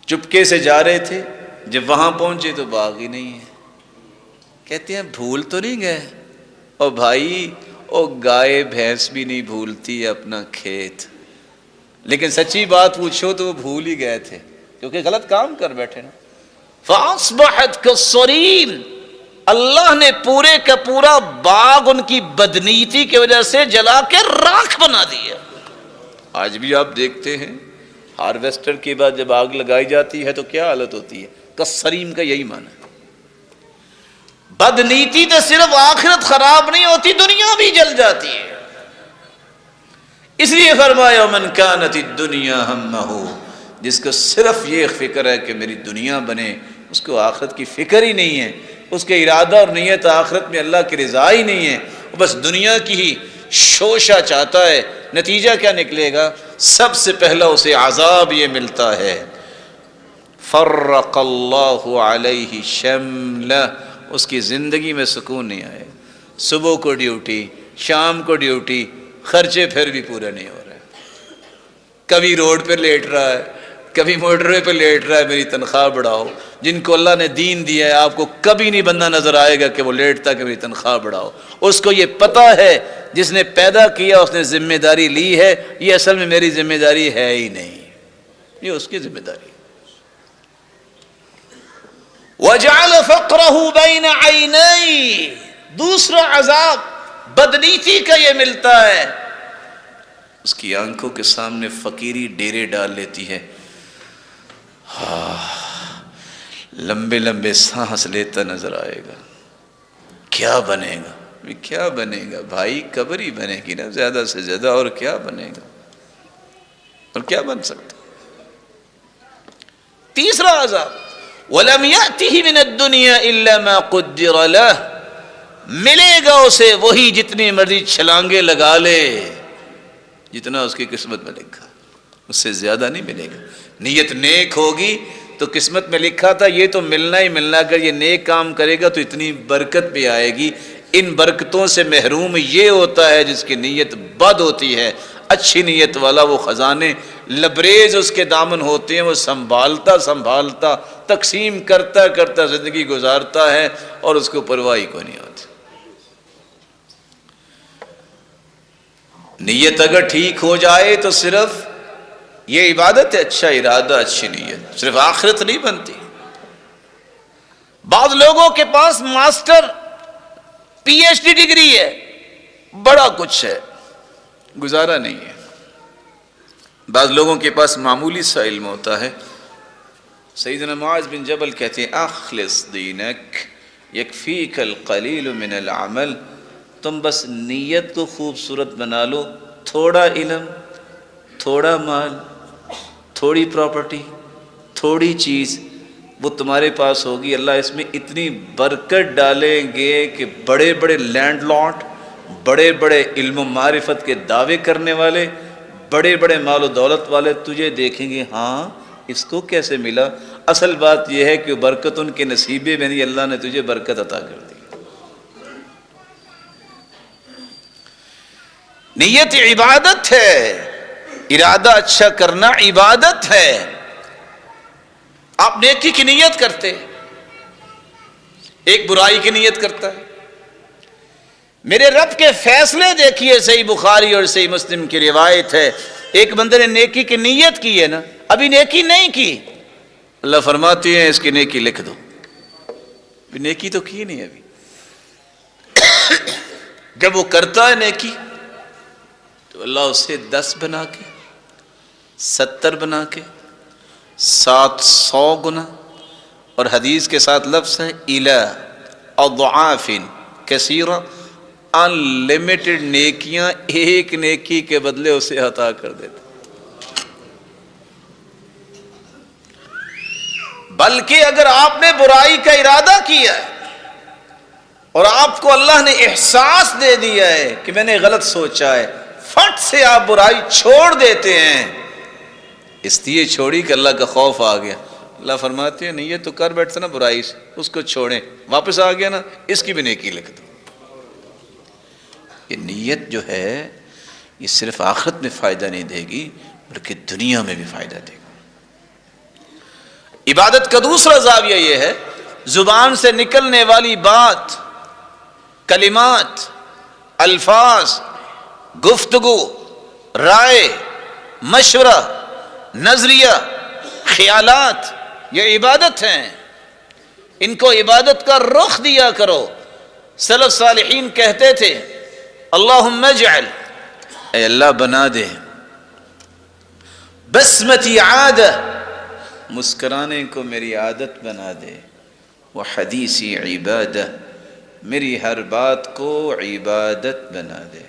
چپکے سے جا رہے تھے، جب وہاں پہنچے تو باغ ہی نہیں ہے۔ کہتے ہیں بھول تو نہیں گئے؟ او بھائی، او گائے بھینس بھی نہیں بھولتی اپنا کھیت، لیکن سچی بات پوچھو تو وہ بھول ہی گئے تھے، کیونکہ غلط کام کر بیٹھے نا۔ فَأَصْبَحَتْ كَالصَّرِيمِ، اللہ نے پورے کا پورا باغ ان کی بدنیتی کی وجہ سے جلا کے راکھ بنا دیا۔ آج بھی آپ دیکھتے ہیں ہارویسٹر کے بعد جب آگ لگائی جاتی ہے تو کیا حالت ہوتی ہے؟ کالصریم کا یہی معنی ہے۔ بدنیتی تو صرف آخرت خراب نہیں ہوتی، دنیا بھی جل جاتی ہے۔ اس لیے فرمایا من کانت الدنیا ہمہ، جس کو صرف یہ فکر ہے کہ میری دنیا بنے، اس کو آخرت کی فکر ہی نہیں ہے، اس کے ارادہ اور نیت آخرت میں اللہ کی رضا ہی نہیں ہے، وہ بس دنیا کی ہی شوشہ چاہتا ہے۔ نتیجہ کیا نکلے گا؟ سب سے پہلا اسے عذاب یہ ملتا ہے، فرق اللہ علیہ شملہ، اس کی زندگی میں سکون نہیں آئے گا۔ صبح کو ڈیوٹی، شام کو ڈیوٹی، خرچے پھر بھی پورے نہیں ہو رہے، کبھی روڈ پہ لیٹ رہا ہے، کبھی موٹر وے پہ لیٹ رہا ہے، میری تنخواہ بڑھاؤ۔ جن کو اللہ نے دین دیا ہے آپ کو کبھی نہیں بندہ نظر آئے گا کہ وہ لیٹتا کہ میری تنخواہ بڑھاؤ۔ اس کو یہ پتہ ہے جس نے پیدا کیا اس نے ذمہ داری لی ہے، یہ اصل میں میری ذمہ داری ہے ہی نہیں، یہ اس کی ذمہ داری ہے۔ وَجَعَلَ فَقْرَهُ بَيْنَ عَيْنَيْهِ، دوسرا عذاب بدنیتی کا یہ ملتا ہے، اس کی آنکھوں کے سامنے فقیری ڈیرے ڈال لیتی ہے، لمبے لمبے سانس لیتا نظر آئے گا۔ کیا بنے گا؟ کیا بنے گا بھائی؟ قبر ہی بنے گی نا زیادہ سے زیادہ، اور کیا بنے گا؟ اور کیا بن سکتا؟ تیسرا عذاب وَلَمْ يَأْتِهِ مِنَ الدُّنْيَا إِلَّا مَا قُدِّرَ لَهُ، ملے گا اسے وہی جتنی مرضی چھلانگے لگا لے، جتنا اس کی قسمت میں لکھا، اس سے زیادہ نہیں ملے گا۔ نیت نیک ہوگی تو قسمت میں لکھا تھا یہ تو ملنا ہی ملنا، اگر یہ نیک کام کرے گا تو اتنی برکت بھی آئے گی۔ ان برکتوں سے محروم یہ ہوتا ہے جس کی نیت بد ہوتی ہے۔ اچھی نیت والا وہ خزانے لبریز اس کے دامن ہوتے ہیں، وہ سنبھالتا سنبھالتا تقسیم کرتا کرتا زندگی گزارتا ہے اور اس کو پرواہ کو نہیں ہوتی۔ نیت اگر ٹھیک ہو جائے تو صرف یہ عبادت ہے، اچھا ارادہ اچھی نیت، صرف آخرت نہیں بنتی۔ بعض لوگوں کے پاس master P H D degree ہے، بڑا کچھ ہے، گزارا نہیں ہے۔ بعض لوگوں کے پاس معمولی سا علم ہوتا ہے۔ سیدنا معاذ بن جبل کہتے ہیں اخلص دینک یکفیک القلیل من العمل، تم بس نیت کو خوبصورت بنا لو، تھوڑا علم، تھوڑا مال، تھوڑی پراپرٹی، تھوڑی چیز وہ تمہارے پاس ہوگی، اللہ اس میں اتنی برکت ڈالیں گے کہ بڑے بڑے لینڈ لاٹ، بڑے بڑے علم و معرفت کے دعوے کرنے والے، بڑے بڑے مال و دولت والے تجھے دیکھیں گے، ہاں اس کو کیسے ملا؟ اصل بات یہ ہے کہ برکت ان کے نصیبے میں نہیں، اللہ نے تجھے برکت عطا کر دی۔ نیت عبادت ہے، ارادہ اچھا کرنا عبادت ہے۔ آپ نیکی کی نیت کرتے، ایک برائی کی نیت کرتا ہے۔ میرے رب کے فیصلے دیکھیے، صحیح بخاری اور صحیح مسلم کی روایت ہے، ایک بندے نے نیکی کی نیت کی ہے نا، ابھی نیکی نہیں کی، اللہ فرماتے ہیں اس کی نیکی لکھ دو، ابھی نیکی تو کی نہیں ابھی۔ جب وہ کرتا ہے نیکی تو اللہ اسے 10 بنا کے، 70 بنا کے، 700 گنا، اور حدیث کے ساتھ لفظ ہے اِلی اضعاف کثیرہ، ان لمیٹڈ نیکیاں ایک نیکی کے بدلے اسے عطا کر دیتا۔ بلکہ اگر آپ نے برائی کا ارادہ کیا ہے اور آپ کو اللہ نے احساس دے دیا ہے کہ میں نے غلط سوچا ہے، فٹ سے آپ برائی چھوڑ دیتے ہیں، اس لیے چھوڑی کہ اللہ کا خوف آ گیا۔ اللہ فرماتے ہیں نیت تو کر بیٹھتا نا برائی سے، اس کو چھوڑیں، واپس آ گیا نا، اس کی بھی نیکی لکھ دو۔ یہ نیت جو ہے یہ صرف آخرت میں فائدہ نہیں دے گی بلکہ دنیا میں بھی فائدہ دے گی۔ عبادت کا دوسرا زاویہ یہ ہے، زبان سے نکلنے والی بات، کلمات، الفاظ، گفتگو، رائے، مشورہ، نظریہ، خیالات، یہ عبادت ہیں، ان کو عبادت کا رخ دیا کرو۔ سلف صالحین کہتے تھے اللہم اجعل، اے اللہ بنا دے، بسمتی عادہ، مسکرانے کو میری عادت بنا دے، وحدیثی عبادہ، میری ہر بات کو عبادت بنا دے،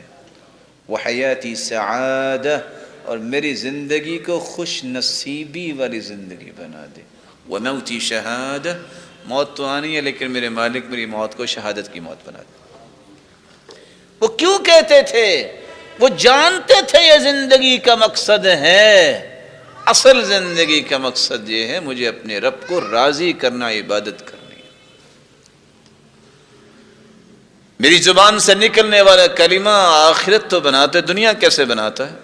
وحیاتی سعادہ، اور میری زندگی کو خوش نصیبی والی زندگی بنا دے، وموتی شہادہ، موت تو آنی ہے لیکن میرے مالک میری موت کو شہادت کی موت بنا دے۔ وہ کیوں کہتے تھے؟ وہ جانتے تھے یہ زندگی کا مقصد ہے، اصل زندگی کا مقصد یہ ہے مجھے اپنے رب کو راضی کرنا، عبادت کرنی ہے۔ میری زبان سے نکلنے والا کلمہ آخرت تو بناتا ہے، دنیا کیسے بناتا ہے؟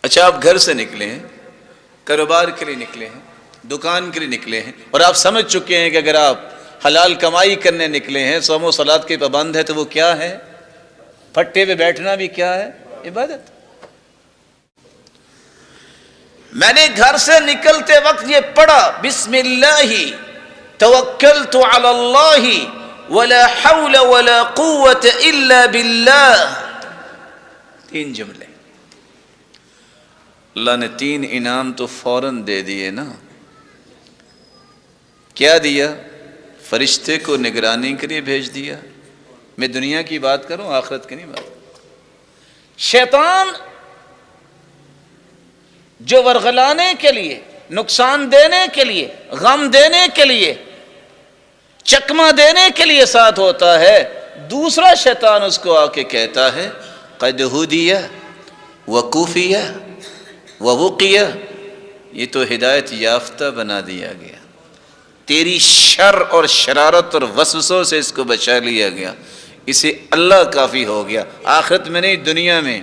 اچھا آپ گھر سے نکلے ہیں، کاروبار کے لیے نکلے ہیں، دکان کے لیے نکلے ہیں، اور آپ سمجھ چکے ہیں کہ اگر آپ حلال کمائی کرنے نکلے ہیں، صوم و صلاۃ کے پابند ہے، تو وہ کیا ہے؟ پھٹے پہ بیٹھنا بھی کیا ہے؟ عبادت۔ میں نے گھر سے نکلتے وقت یہ پڑھا، بسم اللہ توکلت علی اللہ ولا حول ولا قوت الا باللہ، 3 جملے۔ اللہ نے 3 انعام تو فوراً دے دیے نا۔ کیا دیا؟ فرشتے کو نگرانی کے لیے بھیج دیا۔ میں دنیا کی بات کروں، آخرت کی نہیں بات۔ شیطان جو ورغلانے کے لیے، نقصان دینے کے لیے، غم دینے کے لیے چکمہ دینے کے لیے ساتھ ہوتا ہے، دوسرا شیطان اس کو آ کے کہتا ہے قد ہدیہ وکوفیہ ووقیہ، یہ تو ہدایت یافتہ بنا دیا گیا، تیری شر اور شرارت اور وسوسوں سے اس کو بچا لیا گیا، اسے اللہ کافی ہو گیا، آخرت میں نہیں دنیا میں۔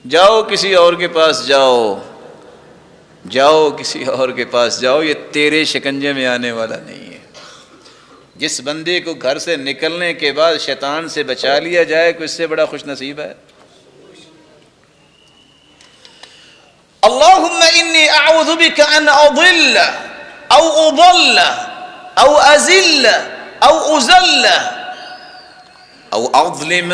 جاؤ کسی اور کے پاس جاؤ کسی اور کے پاس جاؤ، یہ تیرے شکنجے میں آنے والا نہیں ہے۔ جس بندے کو گھر سے نکلنے کے بعد شیطان سے بچا لیا جائے کوئی اس سے بڑا خوش نصیب ہے؟ اللہم انی اعوذ بک ان اضل او اضل او ازل او ازل او اظلم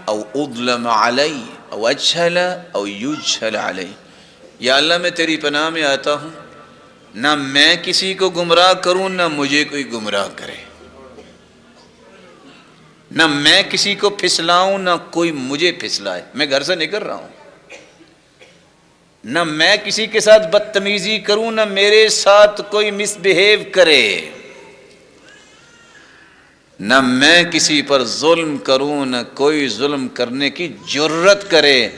او اظلم علی او اجہل او یجہل علی۔ یا اللہ میں تیری پناہ میں آتا ہوں، نہ میں کسی کو گمراہ کروں نہ مجھے کوئی گمراہ کرے، نہ میں کسی کو پھسلاؤں نہ کوئی مجھے پھسلائے۔ میں گھر سے نکل رہا ہوں، نہ میں کسی کے ساتھ بدتمیزی کروں نہ میرے ساتھ کوئی مس بہیو کرے، نہ میں کسی پر ظلم کروں نہ کوئی ظلم کرنے کی جرت کرے۔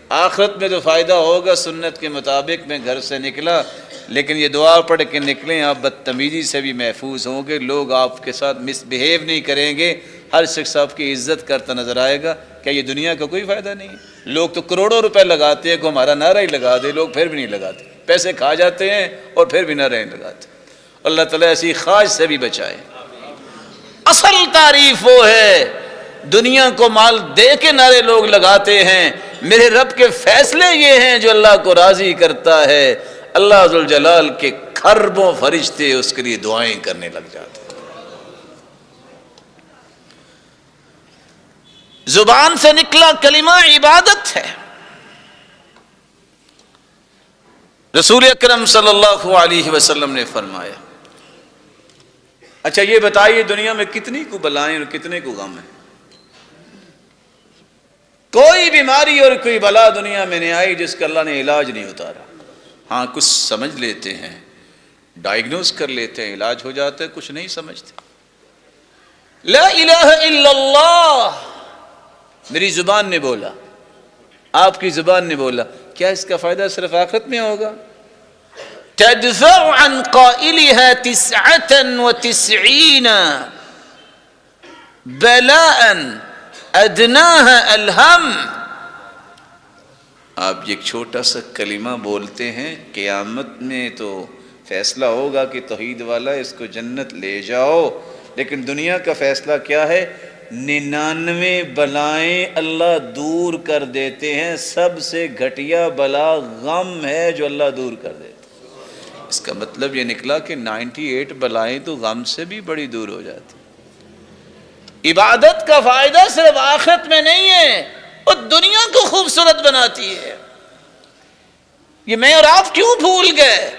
آخرت میں تو فائدہ ہوگا، سنت کے مطابق میں گھر سے نکلا، لیکن یہ دعا پڑھ کے نکلیں آپ بدتمیزی سے بھی محفوظ ہوں گے، لوگ آپ کے ساتھ مس بہیو نہیں کریں گے، ہر شخص آپ کی عزت کرتا نظر آئے گا۔ کیا یہ دنیا کا کوئی فائدہ نہیں؟ لوگ تو کروڑوں روپے لگاتے ہیں کہ ہمارا نعرہ ہی لگا دے، لوگ پھر بھی نہیں لگاتے، پیسے کھا جاتے ہیں اور پھر بھی نعرہ نہیں لگاتے۔ اللہ تعالیٰ ایسی خواہش سے بھی بچائے۔ اصل تعریف وہ ہے، دنیا کو مال دے کے نعرے لوگ لگاتے ہیں، میرے رب کے فیصلے یہ ہیں جو اللہ کو راضی کرتا ہے، اللہ ذوالجلال کے کھربوں فرشتے اس کے لیے دعائیں کرنے لگ جاتے ہیں۔ زبان سے نکلا کلمہ عبادت ہے۔ رسول اکرم صلی اللہ علیہ وسلم نے فرمایا، اچھا یہ بتائیے دنیا میں کتنی کو بلائیں اور کتنے کو غم ہیں؟ کوئی بیماری اور کوئی بلا دنیا میں نہیں آئی جس کا اللہ نے علاج نہیں اتارا۔ ہاں کچھ سمجھ لیتے ہیں، ڈائیگنوز کر لیتے ہیں، علاج ہو جاتا ہے، کچھ نہیں سمجھتے۔ لا الہ الا اللہ میری زبان نے بولا، آپ کی زبان نے بولا، کیا اس کا فائدہ صرف آخرت میں ہوگا؟ تدفع عن قائلها 99 بلاء ادناها الہم۔ آپ ایک چھوٹا سا کلمہ بولتے ہیں، قیامت میں تو فیصلہ ہوگا کہ توحید والا اس کو جنت لے جاؤ، لیکن دنیا کا فیصلہ کیا ہے؟ 99 بلائیں اللہ دور کر دیتے ہیں، سب سے گھٹیا بلا غم ہے جو اللہ دور کر دیتے ہیں۔ اس کا مطلب یہ نکلا کہ 98 بلائیں تو غم سے بھی بڑی دور ہو جاتی۔ عبادت کا فائدہ صرف آخرت میں نہیں ہے، وہ دنیا کو خوبصورت بناتی ہے۔ یہ میں اور آپ کیوں بھول گئے؟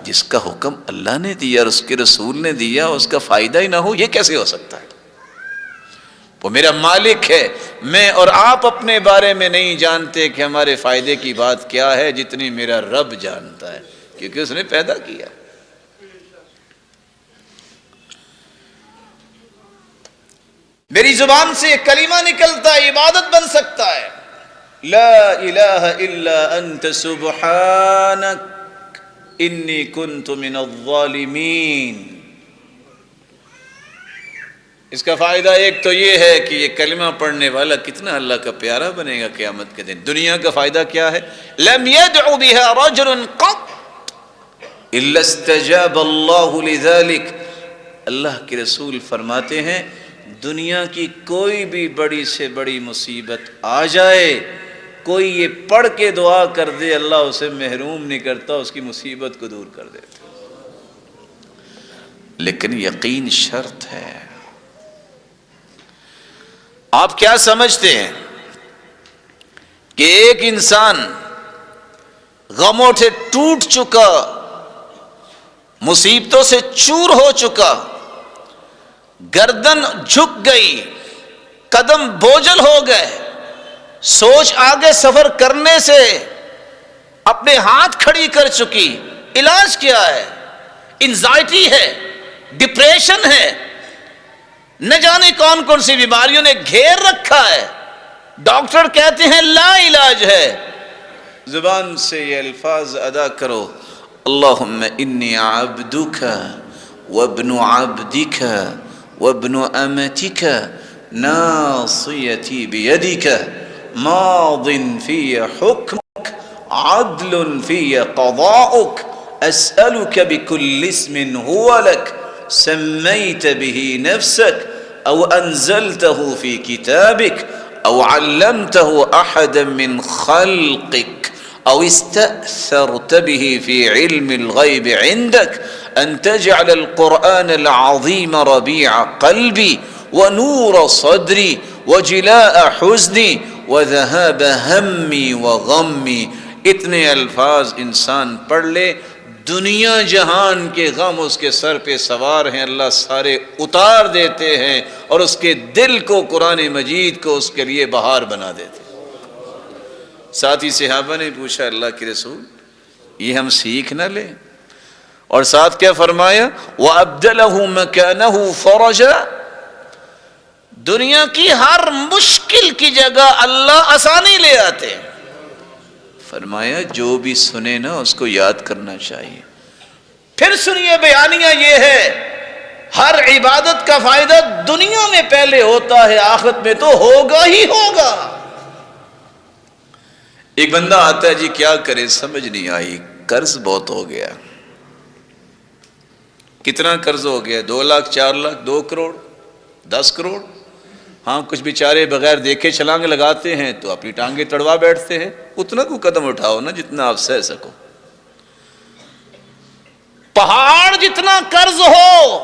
جس کا حکم اللہ نے دیا اور اس کے رسول نے دیا اس کا فائدہ ہی نہ ہو، یہ کیسے ہو سکتا ہے؟ وہ میرا مالک ہے، میں اور آپ اپنے بارے میں نہیں جانتے کہ ہمارے فائدے کی بات کیا ہے، جتنی میرا رب جانتا ہے، کیونکہ اس نے پیدا کیا۔ میری زبان سے کلمہ نکلتا ہے، عبادت بن سکتا ہے، لا الہ الا انت سبحانک انی کنت من الظالمین۔ اس کا فائدہ ایک تو یہ ہے کہ یہ کلمہ پڑھنے والا کتنا اللہ کا پیارا بنے گا قیامت کے دن۔ دنیا کا فائدہ کیا ہے؟ لم يدع بها رجل قط الا استجاب اللہ لذلك۔ اللہ کے رسول فرماتے ہیں دنیا کی کوئی بھی بڑی سے بڑی مصیبت آ جائے، کوئی یہ پڑھ کے دعا کر دے، اللہ اسے محروم نہیں کرتا، اس کی مصیبت کو دور کر دیتا۔ لیکن یقین شرط ہے۔ آپ کیا سمجھتے ہیں کہ ایک انسان غموں سے ٹوٹ چکا، مصیبتوں سے چور ہو چکا، گردن جھک گئی، قدم بوجھل ہو گئے، سوچ آگے سفر کرنے سے اپنے ہاتھ کھڑی کر چکی، علاج کیا ہے؟ انزائٹی ہے، ڈپریشن ہے، نہ جانے کون کون سی بیماریوں نے گھیر رکھا ہے، ڈاکٹر کہتے ہیں لا علاج ہے، زبان سے یہ الفاظ ادا کرو، اللہم انی عبدک وابن عبدک وابن امتک ناصیتی بیدک ماض فی حکمک عدل فی قضاؤک اسألک بکل اسم هو لک سمیت به نفسک او انزلته فی کتابک او علمته احدا من خلقک او استأثرت به في علم الغيب عندك ان تجعل القرآن العظيم ربيع قلبي ونور صدري وجلاء حزني وذهاب همي وغمي. اتنے الفاظ انسان پڑھ لے، دنیا جہان کے غم اس کے سر پہ سوار ہیں، اللہ سارے اتار دیتے ہیں اور اس کے دل کو قرآن مجید کو اس کے لیے بہار بنا دیتے ہیں. ساتھی صحابہ نے پوچھا اللہ کے رسول یہ ہم سیکھ نہ لیں؟ اور ساتھ کیا فرمایا؟ وَأَبْدَلَهُ مَكَانَهُ فَرَجًا. دنیا کی ہر مشکل کی جگہ اللہ آسانی لے آتے ہیں. فرمایا جو بھی سنے نا اس کو یاد کرنا چاہیے. پھر سنیے بیانیہ یہ ہے، ہر عبادت کا فائدہ دنیا میں پہلے ہوتا ہے، آخرت میں تو ہوگا ہی ہوگا. ایک بندہ آتا ہے جی کیا کرے سمجھ نہیں آئی، قرض بہت ہو گیا. کتنا قرض ہو گیا؟ 2 لاکھ 4 لاکھ 2 کروڑ 10 کروڑ. ہاں کچھ بیچارے بغیر دیکھے چھلانگ لگاتے ہیں تو اپنی ٹانگیں تڑوا بیٹھتے ہیں. اتنا کو قدم اٹھاؤ نا جتنا آپ سہ سکو. پہاڑ جتنا قرض ہو،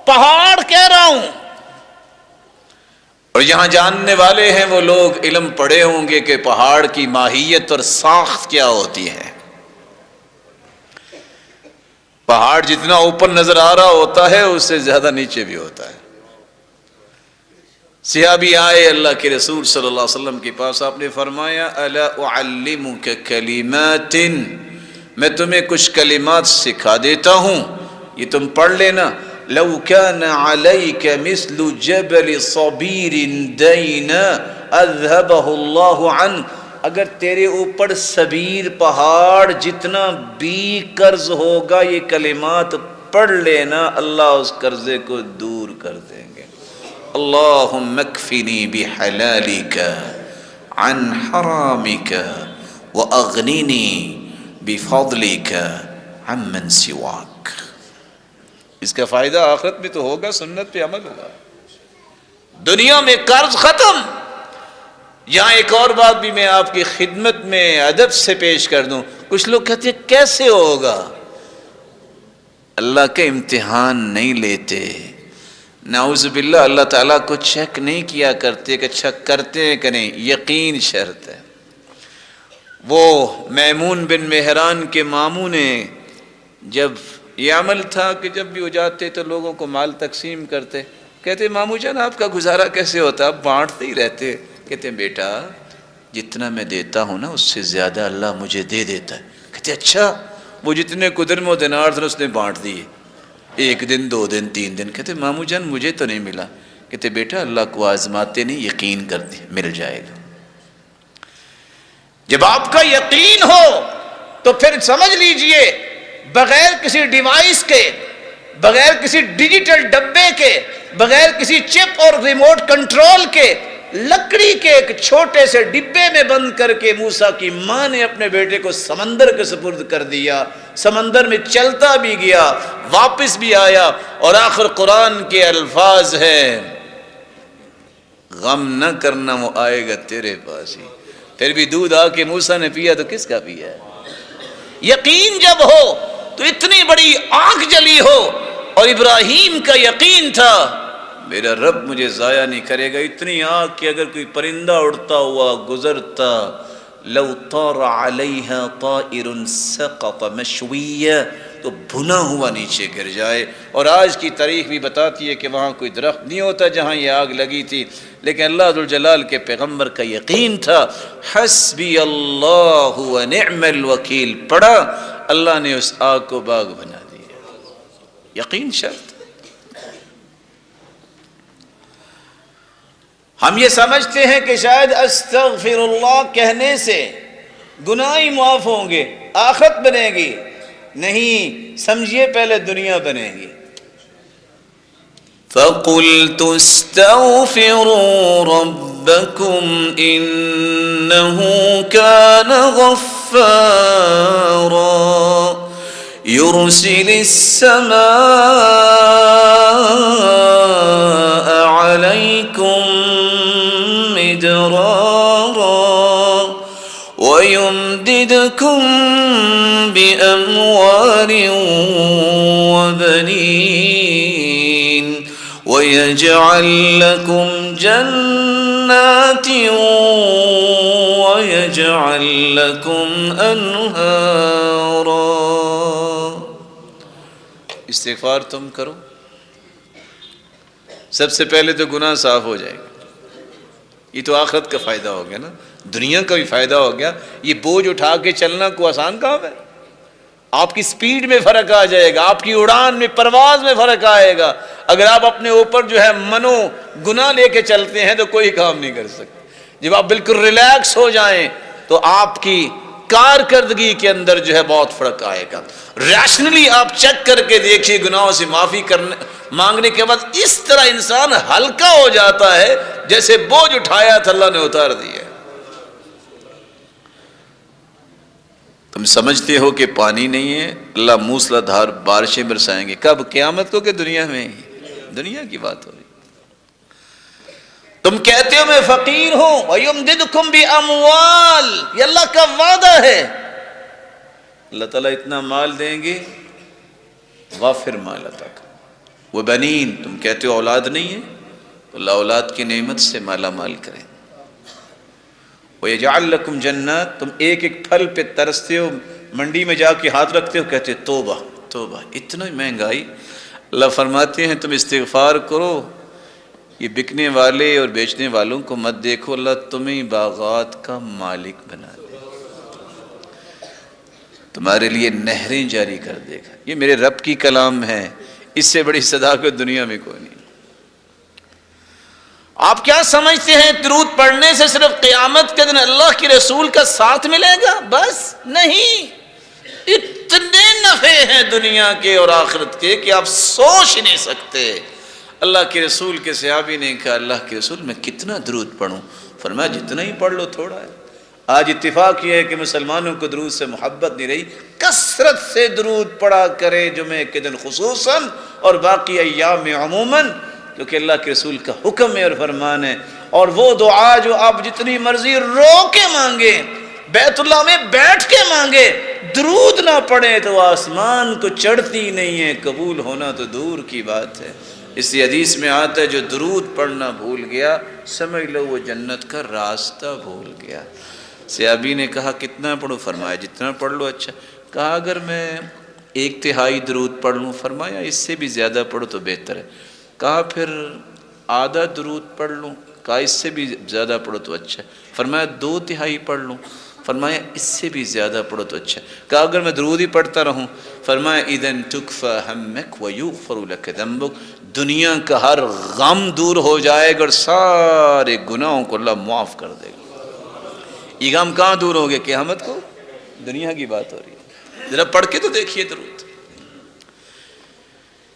پہاڑ کہہ رہا ہوں، اور یہاں جاننے والے ہیں وہ لوگ علم پڑھے ہوں گے کہ پہاڑ کی ماہیت اور ساخت کیا ہوتی ہے. پہاڑ جتنا اوپر نظر آ رہا ہوتا ہے اس سے زیادہ نیچے بھی ہوتا ہے. صحابی آئے اللہ کے رسول صلی اللہ علیہ وسلم کے پاس، آپ نے فرمایا الا اعلمک کلمات، میں تمہیں کچھ کلمات سکھا دیتا ہوں، یہ تم پڑھ لینا. لو كان عليك مثل جبل صبير دين اذهبه الله عنك. اگر تیرے اوپر صبیر پہاڑ جتنا بھی قرض ہوگا یہ کلمات پڑھ لینا، اللہ اس قرضے کو دور کر دیں گے. اللهم اكفني بحلالك عن حرامك واغنني بفضلك عمن سواك. اس کا فائدہ آخرت میں تو ہوگا، سنت پہ عمل ہوگا. دنیا میں قرض ختم. یہاں ایک اور بات بھی میں آپ کی خدمت میں ادب سے پیش کر دوں. کچھ لوگ کہتے ہیں کیسے ہوگا؟ اللہ کا امتحان نہیں لیتے، نعوذ باللہ اللہ تعالیٰ کو چیک نہیں کیا کرتے کہ اچھا کرتے ہیں کہ نہیں. یقین شرط ہے. وہ میمون بن مہران کے ماموں نے جب یہ عمل تھا کہ جب بھی ہو جاتے تو لوگوں کو مال تقسیم کرتے، کہتے ماموں جان آپ کا گزارا کیسے ہوتا؟ آپ بانٹتے ہی رہتے. کہتے بیٹا جتنا میں دیتا ہوں نا اس سے زیادہ اللہ مجھے دے دیتا ہے. کہتے اچھا. وہ جتنے درم و دینار تھے اس نے بانٹ دیے، 1 دن 2 دن 3 دن. کہتے ماموں جان مجھے تو نہیں ملا. کہتے بیٹا اللہ کو آزماتے نہیں، یقین کرتے مل جائے گا. جب آپ کا یقین ہو تو پھر سمجھ لیجئے بغیر کسی ڈیوائس کے، بغیر کسی ڈیجیٹل ڈبے کے، بغیر کسی چپ اور ریموٹ کنٹرول کے، لکڑی کے ایک چھوٹے سے ڈبے میں بند کر کے موسیٰ کی ماں نے اپنے بیٹے کو سمندر کے سپرد کر دیا. سمندر میں چلتا بھی گیا، واپس بھی آیا، اور آخر قرآن کے الفاظ ہیں غم نہ کرنا وہ آئے گا تیرے پاس ہی. پھر بھی دودھ آ کے موسیٰ نے پیا تو کس کا پیا ہے؟ یقین جب ہو تو اتنی بڑی آنکھ جلی ہو، اور ابراہیم کا یقین تھا میرا رب مجھے ضائع نہیں کرے گا. اتنی آنکھ کہ اگر کوئی پرندہ اڑتا ہوا گزرتا لو طار علیہا طائر سقط مشویہ تو بھنا ہوا نیچے گر جائے. اور آج کی تاریخ بھی بتاتی ہے کہ وہاں کوئی درخت نہیں ہوتا جہاں یہ آگ لگی تھی، لیکن اللہ ذوالجلال کے پیغمبر کا یقین تھا. حسبی اللہ و نعم الوکیل پڑھا، اللہ نے اس آگ کو باغ بنا دیا. یقین شرط. ہم یہ سمجھتے ہیں کہ شاید استغفر اللہ کہنے سے گناہ ہی معاف ہوں گے، آخرت بنے گی. نہیں، سمجھیے پہلے دنیا بنے گی. فَقُلْتُ اسْتَغْفِرُوا رَبَّكُمْ إِنَّهُ كَانَ غَفَّارًا يُرْسِلِ السَّمَاءَ عَلَيْكُمْ مِدْرَارًا وَيُمْدِدْكُمْ بِأَمْوَالٍ وَبَنِينَ وَيَجْعَلْ لَكُمْ جَنَّاتٍ وَيَجْعَلْ لَكُمْ أَنْهَارًا. استغفار تم کرو، سب سے پہلے تو گناہ صاف ہو جائے گا. یہ تو آخرت کا فائدہ ہو گیا نا، دنیا کا بھی فائدہ ہو گیا. یہ بوجھ اٹھا کے چلنا کوئی آسان کام ہے؟ آپ کی سپیڈ میں فرق آ جائے گا، آپ کی اڑان میں، پرواز میں فرق آئے گا. اگر آپ اپنے اوپر جو ہے منو گناہ لے کے چلتے ہیں تو کوئی کام نہیں کر سکتے. جب آپ بالکل ریلیکس ہو جائیں تو آپ کی کارکردگی کے اندر جو ہے بہت فرق آئے گا. ریشنلی آپ چیک کر کے دیکھیے، گناہوں سے معافی مانگنے کے بعد اس طرح انسان ہلکا ہو جاتا ہے جیسے بوجھ اٹھایا تھا اللہ نے اتار دیا. تم سمجھتے ہو کہ پانی نہیں ہے، اللہ موسلا دھار بارشیں برسائیں گے. کب؟ قیامت کو کہ دنیا میں؟ دنیا کی بات ہو رہی. تم کہتے ہو میں فقیر ہوں، وَيُمْدِدْكُمْ بِأَمْوَالٍ، یہ اللہ کا وعدہ ہے. اللہ تعالیٰ اتنا مال دیں گے، وافر مال عطا کر. وَبَنِينَ، تم کہتے ہو اولاد نہیں ہے، تو اللہ اولاد کی نعمت سے مالا مال کریں. وَيَجْعَلْ لَكُمْ جَنَّاتٍ، تم ایک ایک پھل پہ ترستے ہو، منڈی میں جا کے ہاتھ رکھتے ہو، کہتے توبہ توبہ اتنا مہنگائی. اللہ فرماتے ہیں تم استغفار کرو، یہ بکنے والے اور بیچنے والوں کو مت دیکھو، اللہ تمہیں باغات کا مالک بنا دے، تمہارے لیے نہریں جاری کر دے گا. یہ میرے رب کی کلام ہے، اس سے بڑی صداقت دنیا میں کوئی نہیں. آپ کیا سمجھتے ہیں درود پڑھنے سے صرف قیامت کے دن اللہ کے رسول کا ساتھ ملے گا؟ بس نہیں، اتنے نفع ہیں دنیا کے اور آخرت کے کہ آپ سوچ نہیں سکتے. اللہ کے رسول کے صحابی نے کہا اللہ کے رسول میں کتنا درود پڑھوں؟ فرمایا جتنا ہی پڑھ لو تھوڑا ہے. آج اتفاق یہ ہے کہ مسلمانوں کو درود سے محبت نہیں رہی. کثرت سے درود پڑھا کرے جمعے کے دن خصوصاً اور باقی ایام میں عموماً، کیونکہ اللہ کے رسول کا حکم ہے اور فرمان ہے. اور وہ دعا جو آپ جتنی مرضی رو کے مانگے، بیت اللہ میں بیٹھ کے مانگے، درود نہ پڑھیں تو آسمان کو چڑھتی نہیں ہے، قبول ہونا تو دور کی بات ہے. اس حدیث میں آتا ہے جو درود پڑھنا بھول گیا سمجھ لو وہ جنت کا راستہ بھول گیا. صحابی نے کہا کتنا پڑھوں؟ فرمایا جتنا پڑھ لو. اچھا، کہا اگر میں 1/3 درود پڑھ لوں؟ فرمایا اس سے بھی زیادہ پڑھو تو بہتر ہے. کہا پھر آدھا درود پڑھ لوں؟ کہا اس سے بھی زیادہ پڑھو تو اچھا. فرمایا 2/3 پڑھ لوں؟ فرمایا اس سے بھی زیادہ پڑھو تو اچھا. کہا اگر میں درود ہی پڑھتا رہوں؟ فرمایا اذن تکفی ہمک ویغفر لک ذنبک، دنیا کا ہر غم دور ہو جائے گا اور سارے گناہوں کو اللہ معاف کر دے گا. یہ غم کہاں دور ہو گئے؟ قیامت کو. دنیا کی بات ہو رہی ہے. ذرا پڑھ کے تو دیکھیے درود.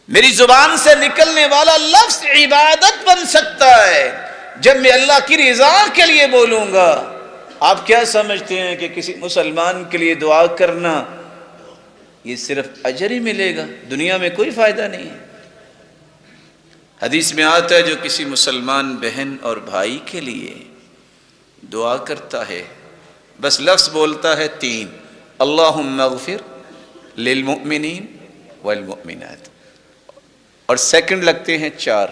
میری زبان سے نکلنے والا لفظ عبادت بن سکتا ہے جب میں اللہ کی رضا کے لیے بولوں گا. آپ کیا سمجھتے ہیں کہ کسی مسلمان کے لیے دعا کرنا یہ صرف اجر ہی ملے گا؟ دنیا میں کوئی فائدہ نہیں ہے. حدیث میں آتا ہے جو کسی مسلمان بہن اور بھائی کے لیے دعا کرتا ہے، بس لفظ بولتا ہے 3، اللہم اغفر للمؤمنین والمؤمنات، اور سیکنڈ لگتے ہیں 4.